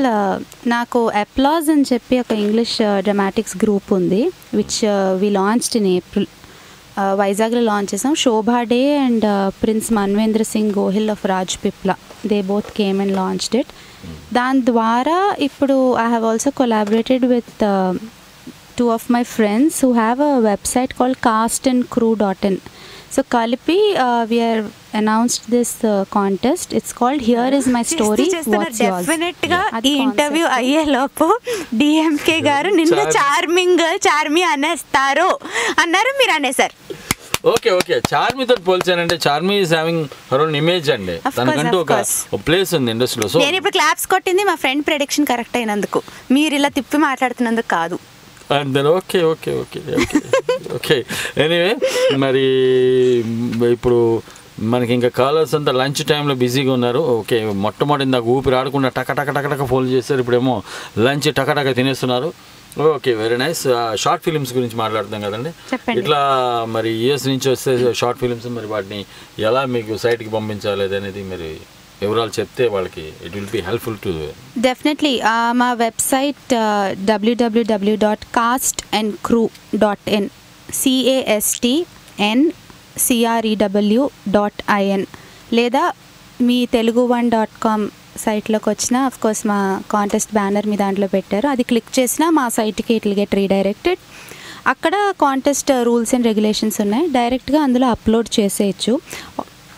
నాకు అప్లాజ్ అని చెప్పి ఒక ఇంగ్లీష్ డ్రామాటిక్స్ గ్రూప్ ఉంది, which we launched in April. వైజాగ్లో లాంచ్ చేసాం. Shobha De and prince Manvendra Singh Gohil of Raj Pipla, they both came and launched it. దాని ద్వారా ఇప్పుడు I have also collaborated with 2 of my friends who have a website called castandcrew.in. So కలిపి we are announced this contest. It's called Here Is My Story, What's Yours. డెఫినెట్గా ఈ interview అయ్యే లోపు DMK గారు నిన్ను చార్మి అనేస్తారు అన్నారు, మీరు అనేసారు. ఓకే చార్మితో పోల్చానంటే Charmi is having her own image అండి. తనకంటూ ఒక ప్లేస్ ఉంది ఇండస్ట్రీలో. సో నేను ఇప్పుడు క్లాప్స్ కొట్టింది మా ఫ్రెండ్ ప్రెడిక్షన్ కరెక్ట్ అయినందుకు, మీరు ఇలా తిప్పి మాట్లాడుతున్నందుకు కాదు. అండ్ దెన్ ఓకే ఎనీవే, మరి ఇప్పుడు మనకి ఇంకా కాలర్స్ అంతా లంచ్ టైంలో బిజీగా ఉన్నారు. ఓకే, మొట్టమొదటి నాకు ఊపిరి ఆడకుండా టక ఫోన్ చేస్తారు, ఇప్పుడేమో లంచ్ టక తినేస్తున్నారు. Okay, very nice. Short films గురించి మాట్లాడుతాం కదండి. ఇట్లా మరి యూఎస్ నుంచి వస్తే షార్ట్ ఫిలిమ్స్, మరి వాటిని ఎలా మీకు సైట్కి పంపించాలి అనేది మరి వివరాలు చెప్తే వాళ్ళకి it will be helpful to. Definitely మా వెబ్సైట్ www.castandcrew.in, castncrew.in, లేదా మీ telugu1.com సైట్లోకి వచ్చిన అఫ్కోర్స్ మా కాంటెస్ట్ బ్యానర్ మీ దాంట్లో పెట్టారు, అది క్లిక్ చేసినా మా సైట్కి ఇట్ విల్ గెట్ రీడైరెక్టెడ్. అక్కడ కాంటెస్ట్ రూల్స్ అండ్ రెగ్యులేషన్స్ ఉన్నాయి, డైరెక్ట్గా అందులో అప్లోడ్ చేసేయచ్చు.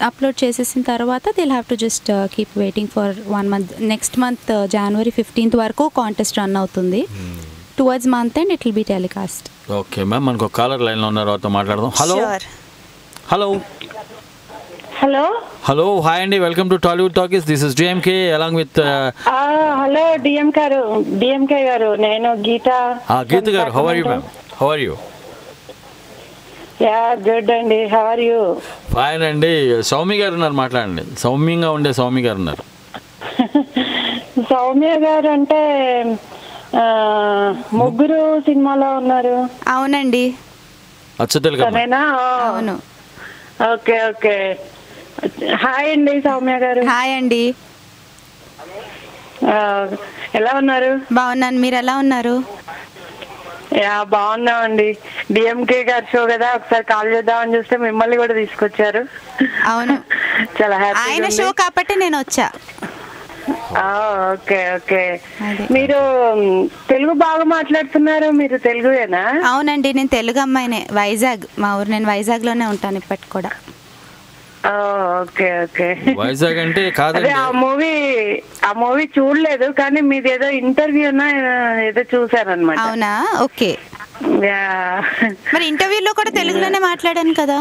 అప్లోడ్ చేసేసిన తర్వాత Dil have to just keep waiting for 1 month. Next month January 15th వరకు కాంటెస్ట్ రన్ అవుతుంది. Towards month and it will be telecast. Okay ma'am, మనకు ఒక కాలర్ లైన్లో ఉన్నారు, వారితో మాట్లాడదాం. హలో హాయ్ అండి, welcome to Tollywood talkies. This is DMK along with hello DMK గారు, నేను గీత garu. How are you ma'am? How are you? Ya good అండి, హౌ ఆర్ యూ? ఫైన్ అండి. సౌమ్య గారు ఉన్నారు, మాట్లాడండి. సౌమ్యంగా ఉండే సౌమ్య గారు ఉన్నారు. సౌమ్య గారు అంటే ముగ్గురు సినిమాలో ఉన్నారు. అవునండి, సరేనా? అవును. ఓకే హాయ్ అండి సౌమ్య గారు. హాయ్ అండి, ఎలా ఉన్నారు? బాగున్నాను, మీరు ఎలా ఉన్నారు? యా బాగున్నామండి. డిఎంకే గారి షో కదా, ఒకసారి కాల్ చేద్దామని చూస్తే మిమ్మల్ని కూడా తీసుకొచ్చారు. అవును, చాలా హ్యాపీ. ఆయన షో కాబట్టి నేను వచ్చా. ఓకే మీరు తెలుగు బాగా మాట్లాడుతున్నారు, మీరు తెలుగుయేనా? అవునండి, నేను తెలుగు అమ్మాయినే. వైజాగ్ మా ఊరు, నేను వైజాగ్లోనే ఉంటాను ఇప్పటికి కూడా. ఓకే వైజాగ్ అంటే కాదండి, ఆ మూవీ చూడలేదు, కానీ మీది ఏదో ఇంటర్వ్యూ ఏదో చూసాను అనమాట. అవునా? ఓకే. మరి ఇంటర్వ్యూలో కూడా తెలుగులోనే మాట్లాడాను కదా.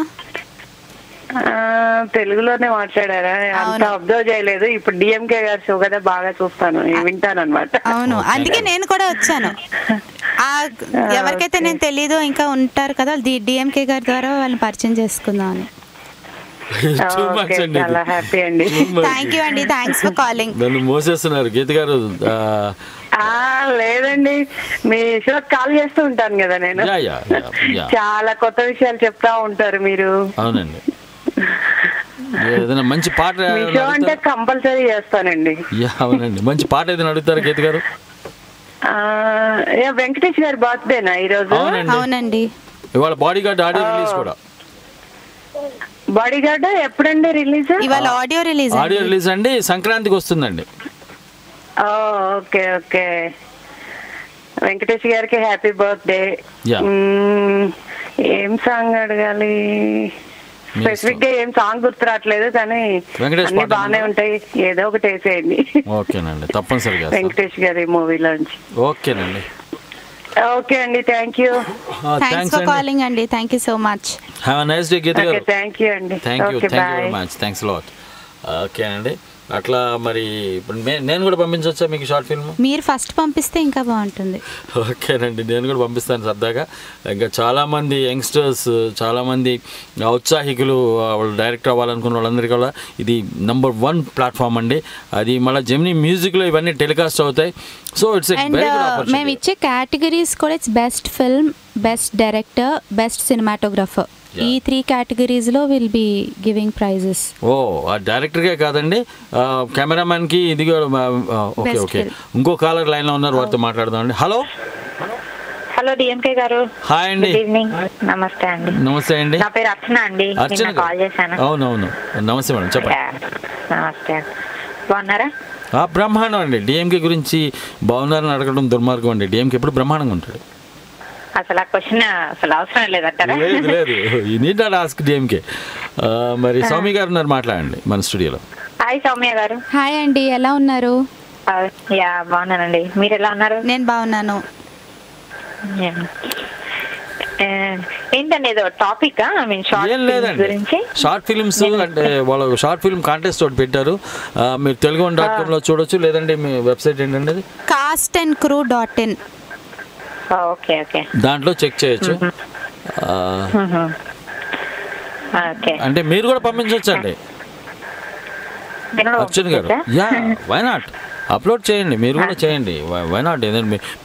తెలుగులోనే మాట్లాడారా? అంత అబ్జర్వ్ చేయలేదు. ఇప్పుడు డిఎంకే గారి షో కదా, బాగా చూస్తాను, వింటాను అనమాట. అవును, అందుకే నేను కూడా వచ్చాను. ఎవరికైతే నేను తెలీదు ఇంకా ఉంటారు కదా, డిఎంకే గారి ద్వారా వాళ్ళని పరిచయం చేసుకుందాం అని. చాలా హ్యాపీ అండి. థ్యాంక్ యూ అండి, థ్యాంక్స్ ఫర్ కాలింగ్. నన్ను మోసేస్తున్నారు గీత గారు. లేదండి, మీ షో కాల్ చేస్తూ ఉంటాను కదా నేను. చాలా కొత్త విషయాలు చెప్తా ఉంటారు మీరు. అవునండి, ఏదైనా మంచి పాట షో అంటే కంపల్సరీ చేస్తానండి. అవునండి, మంచి పాట ఏదైనా అడుగుతారా గీత గారు? వెంకటేష్ గారి బర్త్డేనా ఈరోజు? అవునండి, ఇవాళ బాడీ గార్డ్ ఆడియో రిలీజ్ కూడా. బాడీ గార్డ్ ఎప్పుడండి రిలీజ్? ఇవాళ ఆడియో రిలీజ్ అండి, సంక్రాంతికి వస్తుందండి. ఓకే ఓకే, వెంకటేష్ గారికి హ్యాపీ బర్త్డే. ఏం సాంగ్ అడగాలి? స్పెసిఫిక్ గా ఏం సాంగ్ గుర్తు రావట్లేదు, కానీ అన్ని బాగానే ఉంటాయి, ఏదో ఒకటి వేసేయండి. ఓకేనండి, తప్పనిసరిగా వెంకటేష్ గారి మూవీలోంచి. ఓకేనండి, ఓకే అండి, thank you. Thanks for calling అండి, thank you so much. Have a nice day Geetha గారు. థ్యాంక్ యూ అండి, thank you very much, thanks lot. Okay అండి, అట్లా మరి ఇప్పుడు నేను కూడా పంపించవచ్చా మీకు షార్ట్ ఫిల్మ్? మీరు ఫస్ట్ పంపిస్తే ఇంకా బాగుంటుంది. ఓకేనండి, నేను కూడా పంపిస్తాను సరదాగా. ఇంకా చాలామంది యంగ్స్టర్స్, చాలామంది ఔత్సాహికులు వాళ్ళు డైరెక్టర్ అవ్వాలనుకున్న వాళ్ళందరికీ కూడా ఇది నెంబర్ 1 ప్లాట్ఫామ్ అండి. అది మళ్ళీ జెమినీ మ్యూజిక్లో ఇవన్నీ టెలికాస్ట్ అవుతాయి. సో ఇట్స్ మేము ఇచ్చే కేటగిరీస్ కూడా it's best film, best director, best cinematographer, ఈ 3 కేటగిరీస్లో విల్ బి గివింగ్ ప్రైజెస్. ఆ డైరెక్టర్కే కాదండి, కెమెరామ్యాన్కి ఇది కూడా. ఓకే ఓకే, ఇంకో కాలర్ లైన్లో ఉన్నారు, వారితో మాట్లాడదామండి. హలో హలో డిఎంకే గారు. హాయ్ అండి. Good evening. నమస్తే అండి. నమస్తే అండి, నా పేరు అర్చన అండి. అర్చన కాల్ చేశాను. అవునవును, నమస్తే మేడం, చెప్పండి. నమస్తే అండి, బాగున్నారా? బ్రహ్మాండం అండి. డిఎంకే గురించి బాగున్నారని అడగడం దుర్మార్గం అండి. డిఎంకే ఎప్పుడు బ్రహ్మాండంగా ఉంటాడు. అసలు ఆ క్వశ్చన్ అసలు అవసరం లేదంటారా? లేదు, ఈ నీడ్ నాట్ ఆస్క్ డిఎంకే. మరి సౌమ్య గారు ఉన్నారు, మాట్లాడండి మన స్టూడియోలో. హాయ్ సౌమ్య గారు. హాయ్ అండి, ఎలా ఉన్నారు? యా బాగున్నానండి, మీరు ఎలా ఉన్నారు? నేను బాగున్నాను. ఏంటండి ఏదో టాపిక్ గురించి? షార్ట్ ఫిల్మ్స్ అంటే వాళ్ళు షార్ట్ ఫిల్మ్ కాంటెస్ట్ ఒకటి పెట్టారు, మీరు తెలుగు.com లో చూడొచ్చు, లేదంటే మీ వెబ్సైట్ ఏంటంటే అది castandcrew.in. ఓకే ఓకే, దాంట్లో చెక్ చేయొచ్చు. అంటే మీరు కూడా పంపించవచ్చండి అర్చన్ గారు. యా, వై నాట్, అప్లోడ్ చేయండి, మీరు కూడా చేయండి, వై నాట్.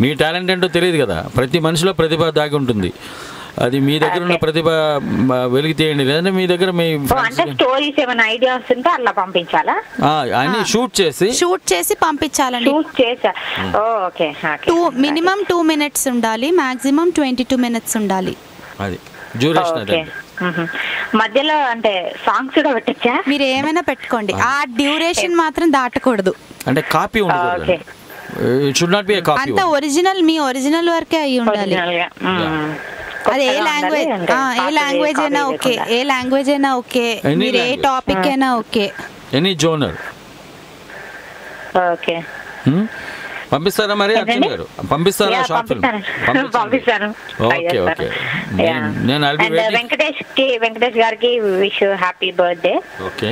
మీ టాలెంట్ ఏంటో తెలియదు కదా, ప్రతి మనిషిలో ప్రతిభ దాగి ఉంటుంది. అది మీ దగ్గర ఉన్న ప్రతిభ వెలికి తీయండి, లేదంటే మీ దగ్గర మీ స్టోరీస్ ఏమైనా ఐడియాస్ ఉంటే అలా పంపించాలా? అన్ని షూట్ చేసి పంపించాలండి. మినిమం 2 minutes ఉండాలి, మాక్సిమం 22 minutes ఉండాలి. అది డ్యూరేషన్. మధ్యలో అంటే సాంగ్స్ కూడా పెట్టచ్చా? మీరు ఏమైనా పెట్టుకోండి, ఆ డ్యూరేషన్ మాత్రం దాటకూడదు. అంటే కాపీ ఉండకూడదు, it should not be a copy. అంత ఒరిజినల్, మీ ఒరిజినల్ వర్కే అయి ఉండాలి. అది ఏ లాంగ్వేజ్ అయినా ఓకే, ఏ లాంగ్వేజ్ అయినా ఓకే, మీరు ఏ టాపిక్ అయినా ఓకే, ఎనీ జోనర్. ఓకే, పంపిస్తారా మరి అర్చన గారు? పంపిస్తారా షార్ట్ ఫిల్మ్? పంపిస్తాను. ఓకే ఓకే, నేను వెంకటేష్ గారికి wish happy birthday. Okay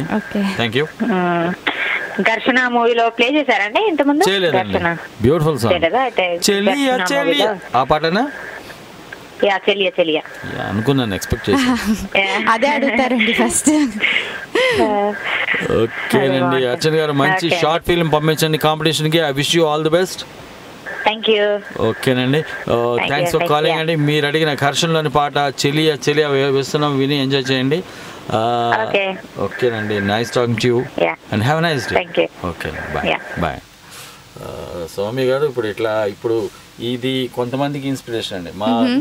thank you. ఘర్షణ మూవీలో ప్లే చేశారండి ఇంతకుముందు? చేయలేదండి, బ్యూటిఫుల్ సాంగ్. ఆ పాటనా? యా, చెలియా అనుకున్నాను, ఎక్స్పెక్ట్ చేశాను. అదే అడుగుతారండి ఫస్ట్. ఓకేనండి అర్చన గారు, మంచి షార్ట్ ఫిల్మ్ పంపించండి కాంపిటీషన్కి. I wish you all the best. Thank you. ఓకేనండి, థ్యాంక్స్ ఫర్ కాలింగ్ అండి. మీరు అడిగిన ఘర్షణలోని పాట చెలియా వేస్తున్నాం, విని ఎంజాయ్ చేయండి. ఓకేనండి, nice talking to you and have a nice day. Okay, bye. Soumya garu, ఇప్పుడు ఇది కొంతమందికి ఇన్స్పిరేషన్ అండి.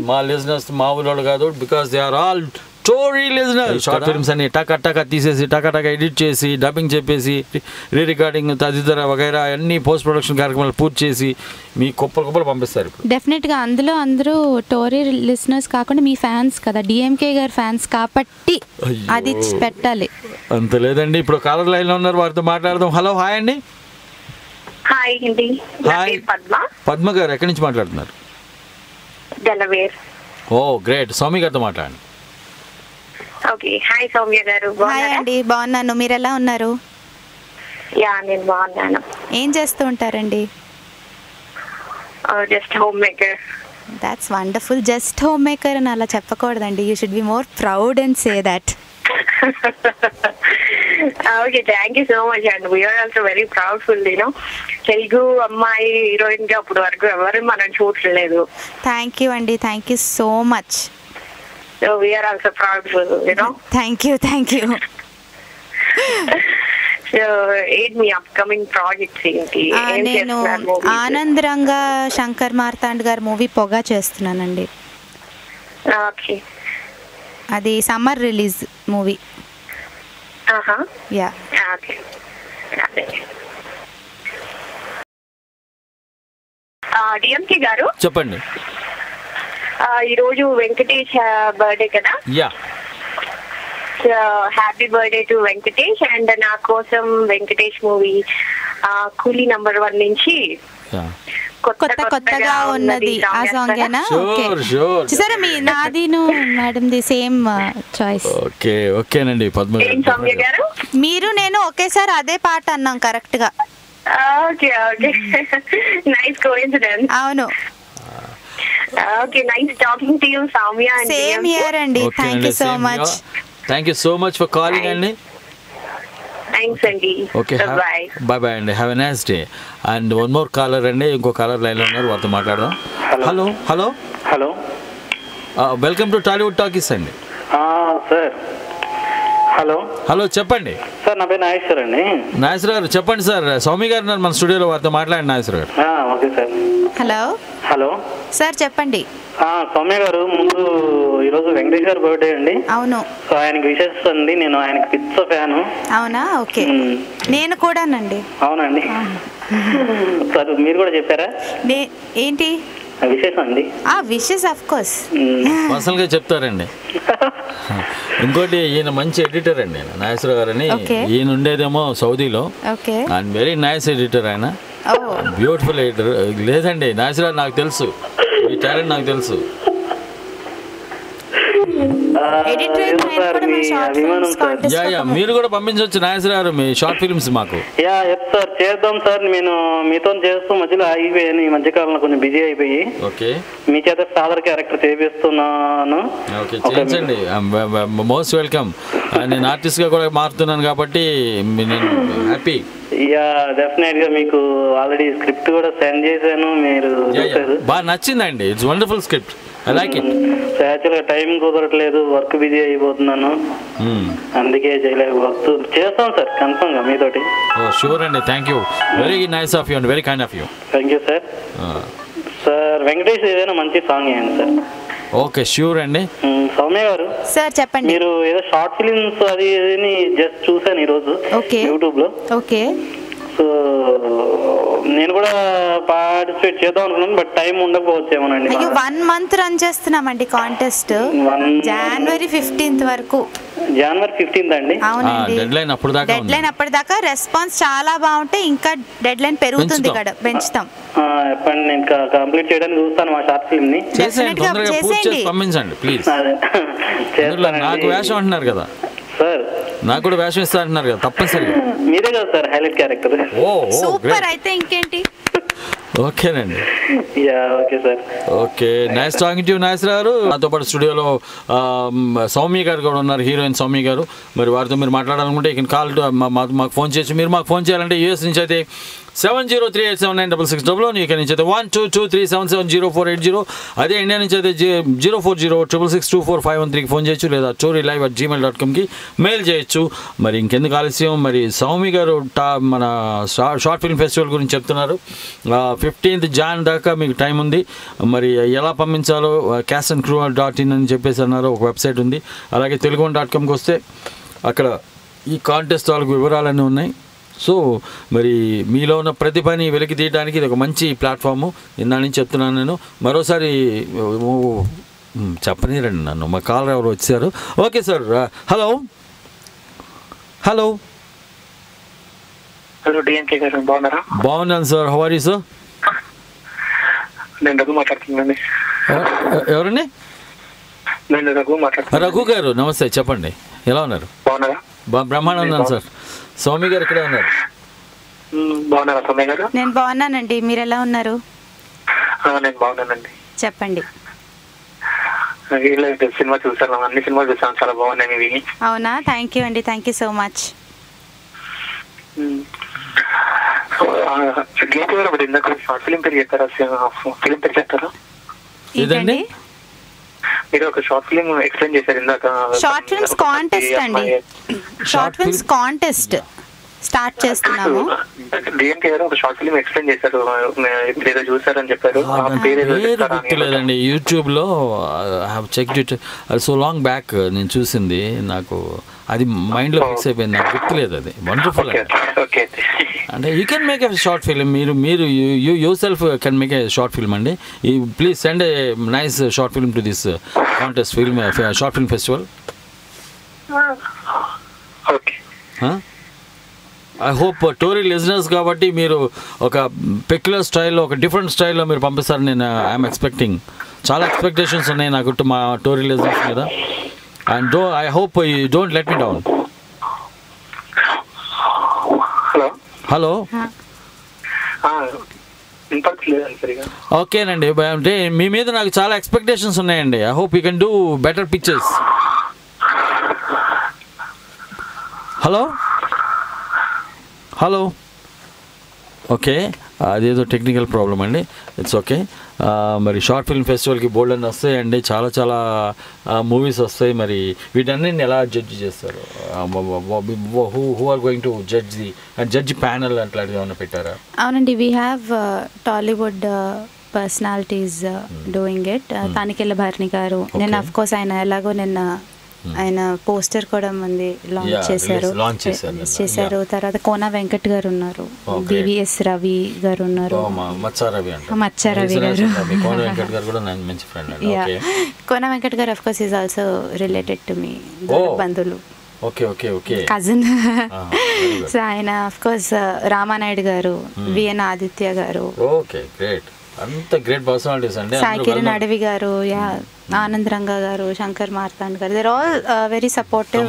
మా లిజనర్స్ మా ఊళ్ళో కాదు, because they are all story listeners. Short films అన్ని టకా తీసేసి టకా ఎడిట్ చేసి డబ్బింగ్ చెప్పేసి రీ రికార్డింగ్ తదితర వగైరా అన్ని పోస్ట్ ప్రొడక్షన్ కార్యక్రమాలు పూర్తి చేసి మీ కుప్పలు పంపిస్తారు. డెఫినెట్గా అందులో అందరూ టోరీ లిజనర్స్ కాకుండా మీ ఫ్యాన్స్ కదా, డిఎంకే గారి ఫ్యాన్స్ కాబట్టి అది పెట్టాలి. అంత లేదండి, ఇప్పుడు కాలర్ లైన్లో ఉన్నారు, వారితో మాట్లాడదాం. హలో, హాయ్ అండి. హాయ్ అండి, హాయ్ పద్మ గారు, ఎక్కడి నుంచి మాట్లాడుతున్నారు? డెలవేర్. ఓ గ్రేట్, సౌమ్య గారితో మాట్లాడండి. ఓకే, హాయ్ సౌమ్య గారు. హాయ్ అండి, బాగున్నాను, మీరు ఎలా ఉన్నారు? యా, నేను బాగున్నాను. ఏం చేస్తూ ఉంటారండి? Just home maker. That's wonderful. Just home maker అని అలా చెప్పకూడదండి, you should be more proud and say that. Okay, thank you so much, and we are also very proudful, Telugu అమ్మాయి హీరోయిన్ గా అప్పుడు వరకు ఎవరు మనం చూడలేదు. థ్యాంక్ యూ అండి, thank you so much. So we are also proudful, thank you. So ఏంటి మీ upcoming projects ఏంటి? నేను ఆనంద్ రంగా శంకర్ మార్తాండ్ గారి మూవీ పొగ చేస్తున్నానండి. ఓకే, అది summer release movie. Yeah. Okay, DMK గారు చెప్పండి. ఈరోజు వెంకటేష్ బర్త్డే కదా? Yeah. Happy birthday to Venkatesh. And నా కోసం వెంకటేష్ మూవీ కూలీ నంబర్ 1 నుంచి కొత్తగా ఉన్నది ఆ సాంగ్ ఏనా? చూసారా మీ నాదిను మేడం ది సేమ్ చాయిస్. ఓకేనండి. మీరు నేను ఒకేసారి అదే పాట అన్నాం కరెక్ట్ గా. Okay, nice coincidence. అవును. Okay, nice talking to you, Soumya. And same here, Andy. Thank you so much. Thank you so much for calling, Andy. Thanks, Andy. Okay, bye, Andy. Have a nice day. And one more caller, Andy. Inko caller line lo unnaru, vartho maatladam. Hello. Welcome to Tollywood Talkies, Andy. Sir. Hello చెప్పండి sir. నా పేరు నాగేశ్వర అండి. నాగేశ్వర గారు చెప్పండి sir. Soumi గారు మన స్టూడియోలో వారితో మాట్లాడండి. నాగేశ్వర గారు. Okay sir. హలో సార్ చెప్పండి. సౌమ్య గారు, ముందు ఈరోజు వెంకటేష్ గారు బర్త్డే అండి. అవును. సో ఆయనకి విషెస్ అండి. నేను ఆయనకి పిచ్చ ఫ్యాను. అవునా? ఓకే. నేను కూడానండి. అవునండి సార్. మీరు కూడా చెప్పారా? ఏంటి విషెస్ అండి? విషెస్ ఆఫ్ కోర్స్ పర్సనల్ గా చెప్తారండి. ఇంకోటి ఈయన మంచి ఎడిటర్ అండి నాగేశ్వర గారు అని. ఈయన ఉండేదేమో సౌదీలో. అండ్ వెరీ నైస్ ఎడిటర్ ఆయన. Beautiful editor. లేదండి నాగేశ్వర నాకు తెలుసు, ఈ టాలెంట్ నాకు తెలుసు. మీరు కూడా పంపించవచ్చు నాగేశ్వర గారు మీ షార్ట్ ఫిల్మ్స్ మాకు. సార్ చేద్దాం సార్. నేను మీతో చేస్తూ మధ్యలో ఆగిపోయాను. ఈ మధ్యకాలంలో కొంచెం బిజీ అయిపోయి. ఓకే, మీ చేత ఫాదర్ క్యారెక్టర్ చేపిస్తున్నాను. ఓకే, చేయించండి. Most welcome. నేను ఆర్టిస్ట్ గా కూడా మారుతున్నాను కాబట్టి నేను హ్యాపీ. డెఫినెట్ గా మీకు ఆల్రెడీ స్క్రిప్ట్ కూడా సెండ్ చేశాను. మీరు బాగా నచ్చిందండి. It's wonderful script. I like it. యాక్చువల్గా టైం కుదరట్లేదు, వర్క్ బిజీ అయిపోతున్నాను, అందుకే చేయలేకపోతు. చేస్తాం సార్ కన్ఫర్మ్ గా మీతోటి. షూర్ అండి. Thank you. Very nice of you and very kind of you. Thank you sir. Sir Venkatesh ఏదైనా మంచి సాంగ్ వేయండి సార్. ఓకే, షూర్ అండి. సౌమ్య గారు సార్ చెప్పండి. మీరు ఏదో షార్ట్ ఫిలిమ్స్ అది జస్ట్ చూసాను ఈరోజు యూట్యూబ్ లో. ఓకే. సో నేను కూడా పార్టిసిపేట్ చేద్దాం అనుకున్నాను, బట్ టైం ఉండకపోవచ్చేమోనండి. 1 month రన్ చేస్తున్నామండి కాంటెస్ట్. జనవరి 15th వరకు. జనవరి 15th అండి? అవునండి. డెడ్లైన్ అప్పటిదాకా రెస్పాన్స్ చాలా బాగుంటే ఇంకా డెడ్లైన్ పెరుగుతుంది ఇక్కడ, పెంచుతాం. ఎప్పటి నేను కంప్లీట్ చేయడానికి చూస్తాను మా షార్ట్ ఫిల్మ్ ని. పంపించండి ప్లీజ్. నాకు వేషం అంటున్నారు కదా సార్. నాకు కూడా వేషం ఇస్తా అంటున్నారు కదా, తప్పనిసరిగా. మీరే కదా సార్ హైలైట్ క్యారెక్టర్. సూపర్. అయితే ఇంకేంటి. ఓకేనండి. Okay sir. Okay, nice talking to you Nageswara గారు. నాతో పాటు స్టూడియోలో సౌమ్య గారు కూడా ఉన్నారు, హీరోయిన్ సౌమ్య గారు. మరి వారితో మీరు మాట్లాడాలనుకుంటే ఇక కాల్ మాకు ఫోన్ చేయొచ్చు. మీరు మాకు ఫోన్ చేయాలంటే యూఎస్ నుంచి అయితే 7038799600, ఇక్కడ నుంచి అయితే 1223770480, అదే ఇండియా నుంచి అయితే 04066624513కి ఫోన్ చేయొచ్చు, లేదా choreelive@gmail.comకి మెయిల్ చేయొచ్చు. మరి ఇంకెందుకు ఆలస్యం, మరి సౌమి గారు మన షార్ట్ ఫిల్మ్ ఫెస్టివల్ గురించి చెప్తున్నారు. 15th Jan దాకా మీకు టైం ఉంది. మరి ఎలా పంపించాలో castandcrew.in అని చెప్పేసి అన్నారు, ఒక వెబ్సైట్ ఉంది. అలాగే telugu1.comకి వస్తే అక్కడ ఈ కాంటెస్ట్ వాళ్ళకు వివరాలన్నీ ఉన్నాయి. సో మరి మీలో ఉన్న ప్రతిభని వెలికి తీయడానికి ఇది ఒక మంచి ప్లాట్ఫాము. ఇందాక నుంచి చెప్తున్నాను నేను. మరోసారి చెప్పనీరండి నన్ను, మా కాలర్ ఎవరు వచ్చారు. Okay sir. Hello DMK garu బాగున్నారా? బాగున్నాను sir. How are you sir? నేను రఘు మాట్లాడుతున్నాను. ఎవరండి? నేను రఘు మాట్లాడుతున్నాను. రఘు గారు నమస్తే, చెప్పండి, ఎలా ఉన్నారు? బాగున్నారా? బ్రహ్మాండం ఉన్నాను సార్. సౌమి గారు ఇక్కడే ఉన్నారు. బాగున్నారా సౌమ్య గారు? నేను బాగున్నానండి, మీరు ఎలా ఉన్నారు? నేను బాగున్నానండి. చెప్పండి. సినిమా చూసాను, అన్ని సినిమాలు చూసాను, చాలా బాగున్నాయి ఇవి. అవునా? థ్యాంక్ యూ అండి, థ్యాంక్ యూ సో మచ్. ఇందాక షార్ట్ ఫిలిం పేరు చెప్పారా? ఫిలిం పేరు చెప్తారా? ఏదండి? మీరు ఒక షార్ట్ ఫిలిం ఎక్స్ప్లెయిన్ చేశారు ఇందాక. షార్ట్ ఫిల్మ్స్ కాంటెస్ట్ అండి. షార్ట్ ఫిల్మ్స్ కాంటెస్ట్ స్టార్ట్ చేస్తున్నాము. డిఎంకే గారు ఒక షార్ట్ ఫిలిం ఎక్స్ప్లెయిన్ చేశారు, ఏదో చూసారని చెప్పారు. గుర్తులేదండి. యూట్యూబ్లో check it so long back నేను చూసింది. నాకు అది మైండ్లో ఫిక్స్ అయిపోయింది. నాకు గుర్తులేదు. అది వండర్ఫుల్ అంటే you can make a short film. మీరు you self can make a short film అండి. Please send a nice short film to this contest film short film festival. I hope Tori listeners కాబట్టి మీరు ఒక పెక్యులర్ స్టైల్లో, ఒక different స్టైల్లో మీరు పంపిస్తారు. నేను ఐఎమ్ ఎక్స్పెక్టింగ్. చాలా ఎక్స్పెక్టేషన్స్ ఉన్నాయి నాకు మా టోరీ లిజనర్స్ మీద. And I hope you don't let me down. Hello, ఓకేనండి. అంటే మీ మీద నాకు చాలా ఎక్స్పెక్టేషన్స్ ఉన్నాయండి. I hope you can do better pictures. Hello hello, okay, అదేదో టెక్నికల్ ప్రాబ్లం అండి. It's okay. మరి షార్ట్ ఫిల్మ్ ఫెస్టివల్కి బోల్డ్ అని వస్తాయండి, చాలా చాలా మూవీస్ వస్తాయి. మరి వీటన్నిటిని ఎలా జడ్జి చేస్తారు? Who are going to judge the judge panel అట్లాంటివి ఏమైనా పెట్టారా? అవునండి, we have Tollywood personalities doing it. Tanikella Bharani garu, నేను అఫ్ కోర్స్ ఆయన ఎలాగో నిన్న ఆయన పోస్టర్ కూడా మంది లాంచ్ చేశారు. తర్వాత కోన వెంకట్ గారు ఉన్నారు, బివిఎస్ రవి గారు ఉన్నారు, మచ్చా రవి గారు. కోన వెంకట్ గారు of course is also related to me, బంధువులు, కజిన్. సో ఆయన అఫ్ కోర్స్ రామానాయుడు గారు, విఎన్ ఆదిత్య గారు, సాయి కిరణ్ అడవి గారు, ఆనంద్ రంగా గారు, Shankar Marthand garu, they are all very supportive.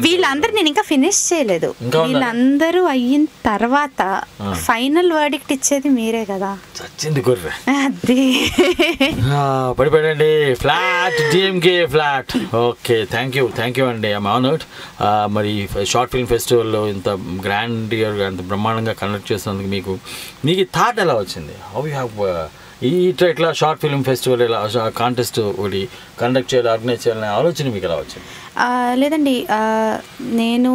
వీళ్ళందరూ నేను ఇంకా ఫినిష్ చేయలేదు. వీళ్ళందరూ అయిన తర్వాత ఫైనల్ వర్డిక్ట్ ఇచ్చేది మీరే కదా. అది పడిపోయండి. Flat DMK flat. Okay, thank you అండి. I'm honoured. మరి షార్ట్ ఫిల్మ్ ఫెస్టివల్లో ఇంత గ్రాండ్గా, అంత బ్రహ్మాండంగా కండక్ట్ చేసినందుకు మీకు థాట్ ఎలా వచ్చింది? హౌ యూ హ్యావ్ ఇట్లా షార్ట్ ఫిల్మ్ ఫెస్టివల్ ఇలా కాంటెస్ట్ ఒకటి కండక్ట్ చేయాలి, ఆర్గనైజ్ చేయాలనే ఆలోచన మీకు ఎలా వచ్చింది? లేదండి, నేను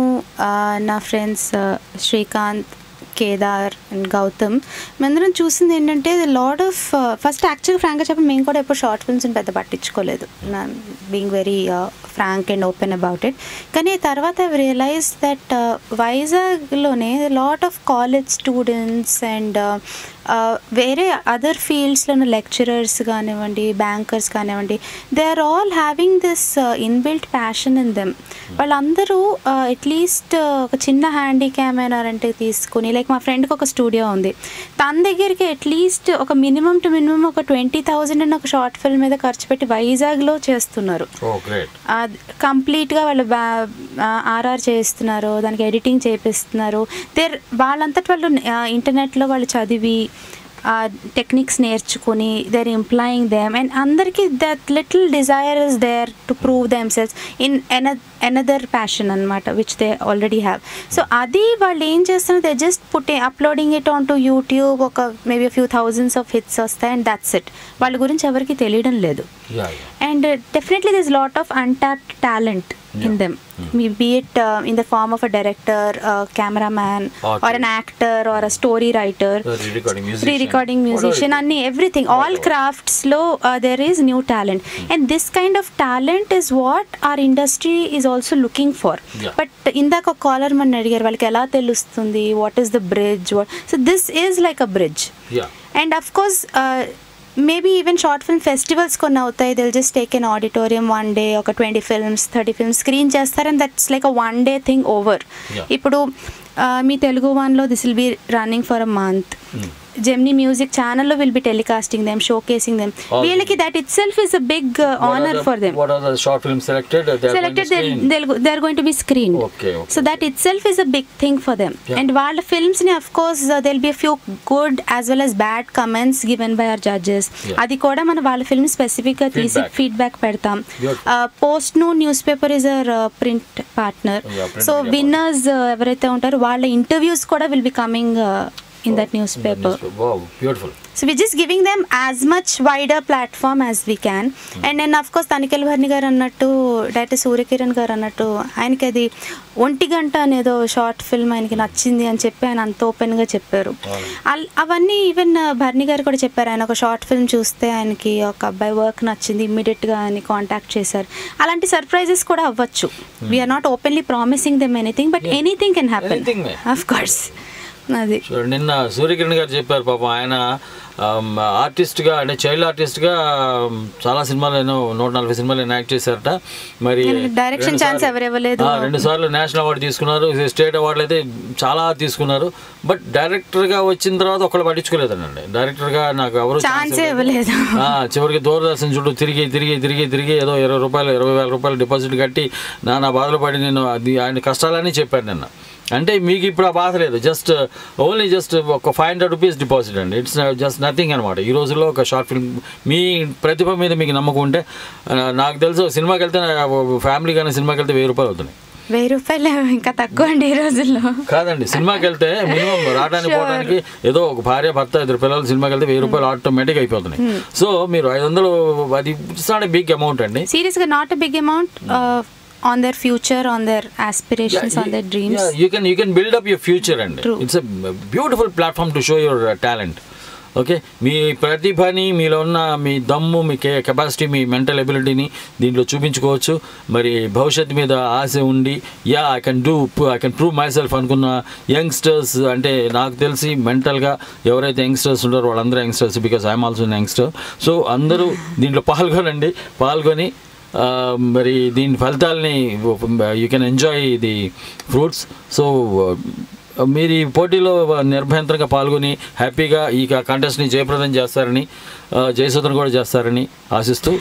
నా ఫ్రెండ్స్ శ్రీకాంత్, కేదార్ అండ్ గౌతమ్ మేమందరం చూసింది ఏంటంటే లాట్ ఆఫ్ ఫస్ట్ యాక్చువల్గా ఫ్రాంక్గా చెప్పి మేము కూడా ఎప్పుడు షార్ట్ ఫిల్మ్స్ని పెద్ద పట్టించుకోలేదు, being very frank and open about it. కానీ తర్వాత ఐ రియలైజ్ దట్ వైజాగ్లోనే lot of college students and వేరే అదర్ ఫీల్డ్స్లోని లెక్చరర్స్ కానివ్వండి, బ్యాంకర్స్ కానివ్వండి, they are all having this inbuilt passion in them. వాళ్ళందరూ అట్లీస్ట్ ఒక చిన్న హ్యాండీ కెమెరా తీసుకుని, లైక్ మా ఫ్రెండ్కి ఒక స్టూడియో ఉంది, తన దగ్గరికి అట్లీస్ట్ ఒక మినిమం టు మినిమం ఒక 20,000 అని ఒక షార్ట్ ఫిల్మ్ మీద ఖర్చు పెట్టి వైజాగ్లో చేస్తున్నారు. కంప్లీట్గా వాళ్ళు ఆర్ఆర్ చేస్తున్నారు, దానికి ఎడిటింగ్ చేపిస్తున్నారు. వాళ్ళంతటి వాళ్ళు ఇంటర్నెట్లో వాళ్ళు చదివి టెక్నిక్స్ నేర్చుకుని they are employing them, and అందరికీ that little desire is there to prove themselves in another passion అనమాట, which they already have. So అది వాళ్ళు ఏం చేస్తున్నారు, they just uploading it on to YouTube. ఒక maybe few thousands of hits వస్తాయి and that's it. వాళ్ళ గురించి ఎవరికి తెలియడం లేదు. And definitely this lot of untapped talent in them, be it in the form of a director, a cameraman, or an actor, or a story writer, re-recording musician, and everything, all crafts lo there is new talent, and this kind of talent is what our industry is also looking for. But indaka caller man adigaru valaki ela telustundi what is the bridge, so this is like a bridge. And of course maybe even short film festivals కొన్ని అవుతాయి, they'll just take an auditorium one day, ఒక 20 films 30 films screen చేస్తారు, and that's like a one day thing over. ఇప్పుడు మీ తెలుగు వన్లో this will be running for a month, Gemini music ఛానల్లో will be telecasting them, showcasing them. వీళ్ళకి that itself is a big honour for them. What are the short films selected? They are going to be screened. Okay. So that itself is a big thing for them. And వాళ్ళ films ni of course there'll be a few good as well as bad comments given by our judges. అది కూడా మనం వాళ్ళ film specific గా తీసి feedback పెడతాం. Post Noon newspaper is our print partner. So winners ఎవరైతే ఉంటారో వాళ్ళ interviews కూడా will be coming in that newspaper. Wow, beautiful. So we're just giving them as much wider platform as we can. And then of course తనికెల్ Bharani garu అన్నట్టు, director Surya Kiran గారు అన్నట్టు, ఆయనకి అది 1 గంట అనేదో షార్ట్ ఫిల్మ్ ఆయనకి నచ్చింది అని చెప్పి ఆయన అంత ఓపెన్గా చెప్పారు. అవన్నీ ఈవెన్ భరణి గారు కూడా చెప్పారు. ఆయన ఒక షార్ట్ ఫిల్మ్ చూస్తే ఆయనకి ఒక అబ్బాయి వర్క్ నచ్చింది, ఇమ్మీడియట్గా ఆయన కాంటాక్ట్ చేశారు. అలాంటి సర్ప్రైజెస్ కూడా అవ్వచ్చు. We are not openly promising them anything, but anything can happen. Of course. అది నిన్న సూర్యకిరణ్ గారు చెప్పారు పాపం, ఆయన ఆర్టిస్ట్గా అంటే చైల్డ్ ఆర్టిస్ట్గా చాలా సినిమాలు 140 సినిమాలు యాక్ట్ చేశారట. మరి డైరెక్షన్ ఛాన్స్ ఎవరు ఇవ్వలేదు. 2 సార్లు నేషనల్ అవార్డు తీసుకున్నారు, స్టేట్ అవార్డులు అయితే చాలా తీసుకున్నారు. బట్ డైరెక్టర్గా వచ్చిన తర్వాత ఒకళ్ళు పట్టించుకోలేదండి. డైరెక్టర్గా నాకు ఎవరు ఛాన్సే ఇవ్వలేదు. చివరికి దూరదర్శన్ చుట్టూ తిరిగి ఏదో 20,000 రూపాయలు 20,000 రూపాయలు డిపాజిట్ కట్టి నా బాధలు పడి నేను అది ఆయన కష్టాలని చెప్పాను నిన్న. అంటే మీకు ఇప్పుడు ఆ బాధ లేదు, ఓన్లీ ఒక 500 రూపీస్ డిపాజిట్ అండి. ఇట్స్ జస్ట్ నథింగ్ అనమాట. ఈ రోజుల్లో ఒక షార్ట్ ఫిల్మ్ మీ ప్రతిభ మీద మీకు నమ్మకం ఉంటే, నాకు తెలుసు సినిమాకి వెళ్తే ఫ్యామిలీ కానీ సినిమాకి వెళ్తే 1000 రూపాయలు అవుతున్నాయి. 1000 రూపాయలు ఇంకా తక్కువ అండి ఈ రోజుల్లో. కాదండి, సినిమాకి వెళ్తే మినిమం రావడానికి పోవడానికి ఏదో ఒక భార్య భర్త 2 పిల్లలు సినిమాకి వెళ్తే 1000 రూపాయలు ఆటోమేటిక్ అయిపోతున్నాయి. సో మీరు 500, అది it's not a big amount అండి. సీరియస్గా not a big amount on their future, on their aspirations, on their dreams. Yeah, you can build up your future, and it's a beautiful platform to show your talent. Okay, మీ ప్రతిభని, మీలో ఉన్న మీ దమ్ము, మీ capacity, మీ mental ఎబిలిటీని దీంట్లో చూపించుకోవచ్చు. మరి భవిష్యత్తు మీద ఆశ ఉండి I can prove my self అనుకున్న యంగ్స్టర్స్, అంటే నాకు తెలిసి మెంటల్గా ఎవరైతే యంగ్స్టర్స్ ఉంటారో వాళ్ళందరూ youngsters, because I'm also youngster. So అందరూ దీంట్లో పాల్గొని మరి దీని ఫలితాలని you can enjoy the fruits. So మీరు ఈ పోటీలో నిర్భయంతరంగా పాల్గొని హ్యాపీగా ఈ కంటెస్ట్ని జయప్రదం చేస్తారని, జయసూత్రం కూడా చేస్తారని ఆశిస్తూ,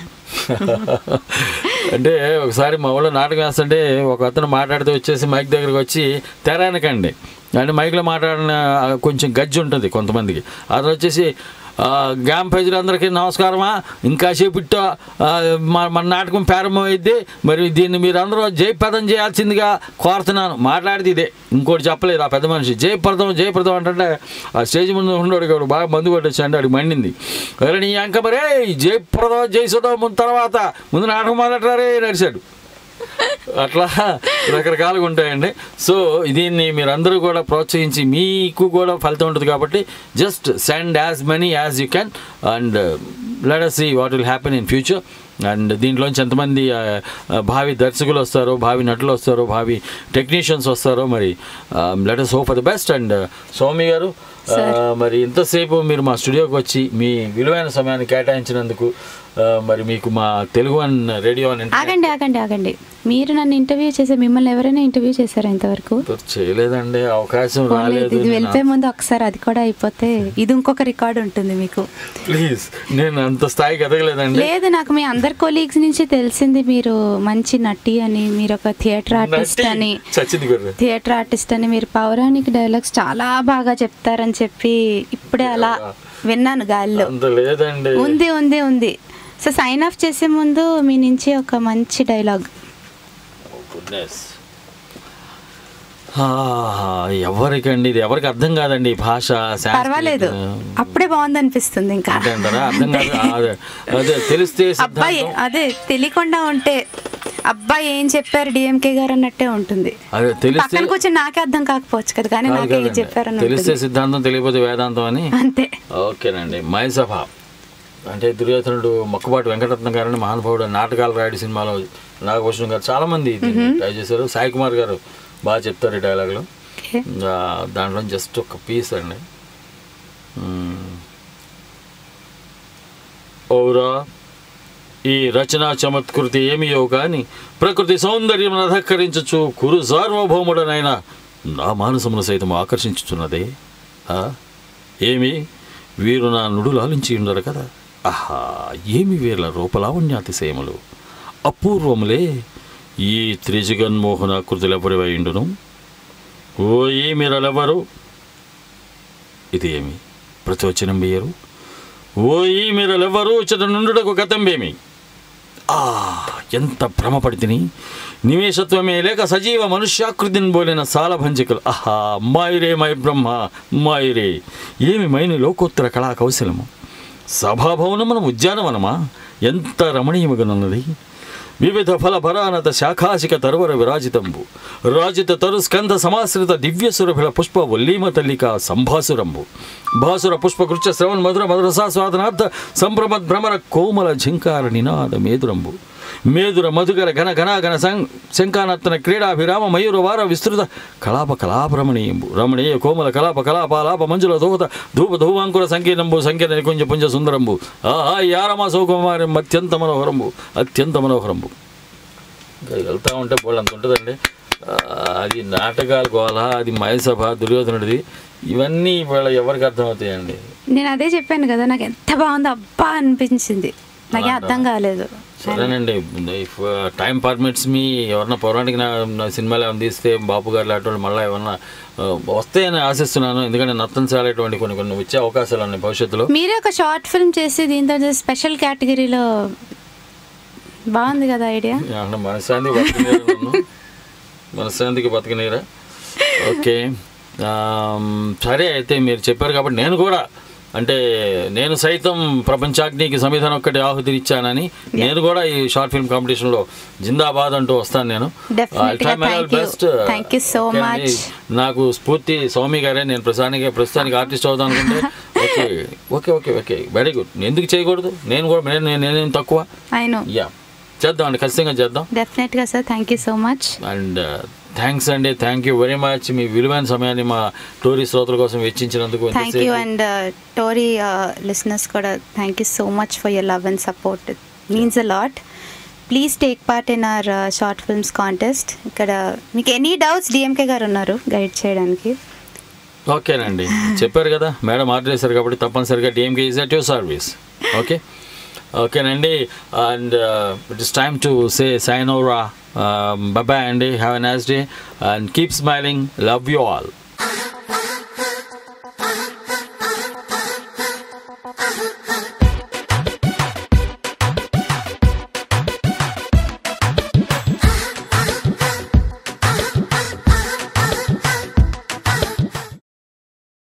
అంటే ఒకసారి మా ఊళ్ళో నాటకం వేస్తుంటే ఒక అతను మాట్లాడితే వచ్చేసి మైక్ దగ్గరికి వచ్చి తెరానకండి అంటే మైక్లో మాట్లాడిన కొంచెం గజ్జి ఉంటుంది కొంతమందికి, అతను వచ్చేసి గ్రామ ప్రజలందరికీ నమస్కారమా, ఇంకా సేపిట్ట మన నాటకం ప్రారంభమైద్ది, మరి దీన్ని మీరు అందరూ జయప్రదం చేయాల్సిందిగా కోరుతున్నాను. మాట్లాడితే ఇదే, ఇంకోటి చెప్పలేదు ఆ పెద్ద మనిషి. జయప్రదం అంటే ఆ స్టేజ్ ముందు ఉండేవాడు బాగా మందు కొట్టొచ్చు అంటే అడిగి మండింది. అరే నీ అంక మరే జయప్రదం జయసుదం తర్వాత ముందు నాటకం మొదలెట్టారే నడిచాడు. అట్లా రకరకాలుగా ఉంటాయండి. సో దీన్ని మీరందరూ కూడా ప్రోత్సహించి, మీకు కూడా ఫలితం ఉంటుంది కాబట్టి just send as many as you can and let us see what will happen in future. And దీంట్లోంచి ఎంతమంది భావి దర్శకులు వస్తారో, భావి నటులు వస్తారో, భావి టెక్నీషియన్స్ వస్తారో, మరి let us hope for the best. And Soumi గారు, మరి ఇంతసేపు మీరు మా స్టూడియోకి వచ్చి మీ విలువైన సమయాన్ని కేటాయించినందుకు మరి మీకు మా తెలుగు రేడియో ఆగండి మీరు నన్ను ఇంటర్వ్యూ చేసే, మిమ్మల్ని ఎవరైనా ఇంటర్వ్యూ చేశారా ఇంతవరకు? చేయలేదండి, అవకాశం రాలేదు. ఇది వెళ్ళిపోయే ముందు ఒకసారి అది కూడా అయిపోతే ఇది ఇంకొక రికార్డు ఉంటుంది మీకు. ప్లీజ్, నేను అంత స్థాయికి ఎదగలేదండి. లేదు, నాకు మీ అందరి కొలీగ్స్ నుంచి తెలిసింది మీరు మంచి నటి అని, మీరు ఒక థియేటర్ ఆర్టిస్ట్ అని, మీరు పౌరాణిక డైలాగ్స్ చాలా బాగా చెప్తారని చెప్పి ఇప్పుడే అలా విన్నాను గాల్లో. ఉంది. సో సైన్ ఆఫ్ చేసే ముందు మీ నుంచి ఒక మంచి డైలాగ్. ఎవరికండి ఇది, ఎవరికి అర్థం కాదండి ఈ భాష. పర్వాలేదు, అప్పుడే బాగుంది అనిపిస్తుంది. ఇంకా తెలిస్తే అబ్బాయి అదే తెలియకుండా ఉంటే అబ్బాయి ఏం చెప్పారు డిఎంకే గారు అన్నట్టే ఉంటుంది. పక్కన కూర్చొని నాకే అర్థం కాకపోవచ్చు కదా, కానీ నాకే చెప్పారు. తెలిస్తే సిద్ధాంతం, తెలియకపోతే వేదాంతం అని. అంతే. ఓకేనండి. మైసభ అంటే దుర్యోధనుడు మొక్కపాటి వెంకటరత్నం గారని మహానుభావుడు నాటకాలు రాయడి సినిమాలో నాగభూషణం గారు చాలామంది ట్రై చేశారు. సాయి కుమార్ గారు బాగా చెప్తారు ఈ డైలాగులు. దాంట్లో జస్ట్ ఒక పీస్ అండి. ఓరా ఈ రచనా చమత్కృతి ఏమియో కానీ ప్రకృతి సౌందర్యం అధక్కరించచ్చు కురు సార్వభౌముడనైనా నా మానసమును సైతం ఆకర్షించుచున్నదే. ఏమి వీరు నా నుడులు ఆలించి ఉండరు కదా. ఆహా, ఏమి వీళ్ళ రూపలావణ్యాతిశయములు, అపూర్వములే ఈ త్రిజగన్మోహనాకృతులెవరివైండును. ఓ ఈ మీరలెవరు, ఇది ఏమి ప్రతివచనం వేయరు. ఓ ఈ మీరలెవ్వరు ఇచ్చట నుండుటకు గతంబేమి. ఎంత భ్రమపడితిని, నివేశత్వమే లేక సజీవ మనుష్యాకృతిని బోలిన సాలభంజికలు. ఆహా, మాయిరే మై బ్రహ్మ మాయిరే, ఏమి మైని లోకోత్తర కళా కౌశలము. సభాభవనమున ఉద్యానవనమా, ఎంత రమణీయముగనున్నది. వివిధ ఫల భరానత శాఖాశిక తరువర విరాజితంబు, రాజిత తరు స్కంధ సమాశ్రిత దివ్యసురభిల పుష్ప వల్లీమ తల్లిక సంభాసురంబు, భాసుర పుష్పకృత్య శ్రవణ మధుర మధురసాస్వాదనార్థ సంభ్రమద్ భ్రమర కోమల ఝంకార నినాద మేదురంబు, మేదుర మధుకర ఘన ఘనాఘన శంకానత్తన క్రీడాభిరామ మయూర వార విస్తృత కలాప కళాభ్రమణీయంబు, రమణీయ కోమల కలాప కలాపాలాప మంజుల దోహత ధూప ధూవాంకుర సంకీర్ణంబు, సంకీర్ణ నికుంజ పుంజ సుందరంబు, ఆహా యారమా సౌకుమారం అత్యంత మనోహరంబు, అత్యంత మనోహరంబు. ఇంకా వెళ్తూ ఉంటే బోళ్ళు అంత ఉంటుందండి. అది నాటకాలు గోళ, అది మయసభ దుర్యోధనుడిది, ఇవన్నీ ఇవాళ ఎవరికి అర్థమవుతాయండి. నేను అదే చెప్పాను కదా, నాకు ఎంత బాగుంది అబ్బా అనిపించింది, నాకే అర్థం కాలేదు. సరేనండి, ఇఫ్ టైం పర్మిట్స్ మీ ఎవరన్నా పౌరాణిక నా సినిమాలు ఏమైనా తీస్తే బాపు గారు లాంటి మళ్ళీ ఏమన్నా వస్తాయని ఆశిస్తున్నాను. ఎందుకంటే నర్తనశాలటువంటి కొన్ని వచ్చే అవకాశాలు ఉన్నాయి భవిష్యత్తులో. మీరే ఒక షార్ట్ ఫిల్మ్ చేసి దీంతో స్పెషల్ కేటగిరీలో బాగుంది కదా ఐడియా. మనశ్శాంతికి బతకనీరా. ఓకే, సరే అయితే మీరు చెప్పారు కాబట్టి నేను కూడా, అంటే నేను సైతం ప్రపంచాగ్నికి సంవిధానం ఒక్కటి ఆహుతినిచ్చానని నేను కూడా ఈ షార్ట్ ఫిల్మ్ కాంపిటీషన్లో జిందాబాద్ అంటూ వస్తాను. నేను బెస్ట్. నాకు స్ఫూర్తి స్వామి గారే. నేను ప్రస్తుతానికి ఆర్టిస్ట్ అవుదాం అనుకుంటే okay okay okay okay very good. ఎందుకు చేయకూడదు, నేను కూడా నేనేం తక్కువ. యా, చేద్దాం అండి, ఖచ్చితంగా చేద్దాం. డెఫినెట్గా sir, thank you so much. And thanks అండి, థ్యాంక్ యూ వెరీ మచ్. మీ విలువైన సమయాన్ని మా టోరీ శ్రోతల కోసం వెచ్చించినందుకు thank you. And Tori listeners కూడా thank you so much for your love and support. It means a lot. Please take part in our short films contest. ఇక్కడ మీకు ఎనీ డౌట్స్ డిఎంకే గారు ఉన్నారు గైడ్ చేయడానికి. ఓకేనండి, చెప్పారు కదా మేడం ఆర్డర్ చేశారు కాబట్టి తప్పనిసరిగా DMK is at your service. Okay ఓకేనండి, and it is time to say sayonara. Bye-bye Andy, have a nice day and keep smiling. Love you all.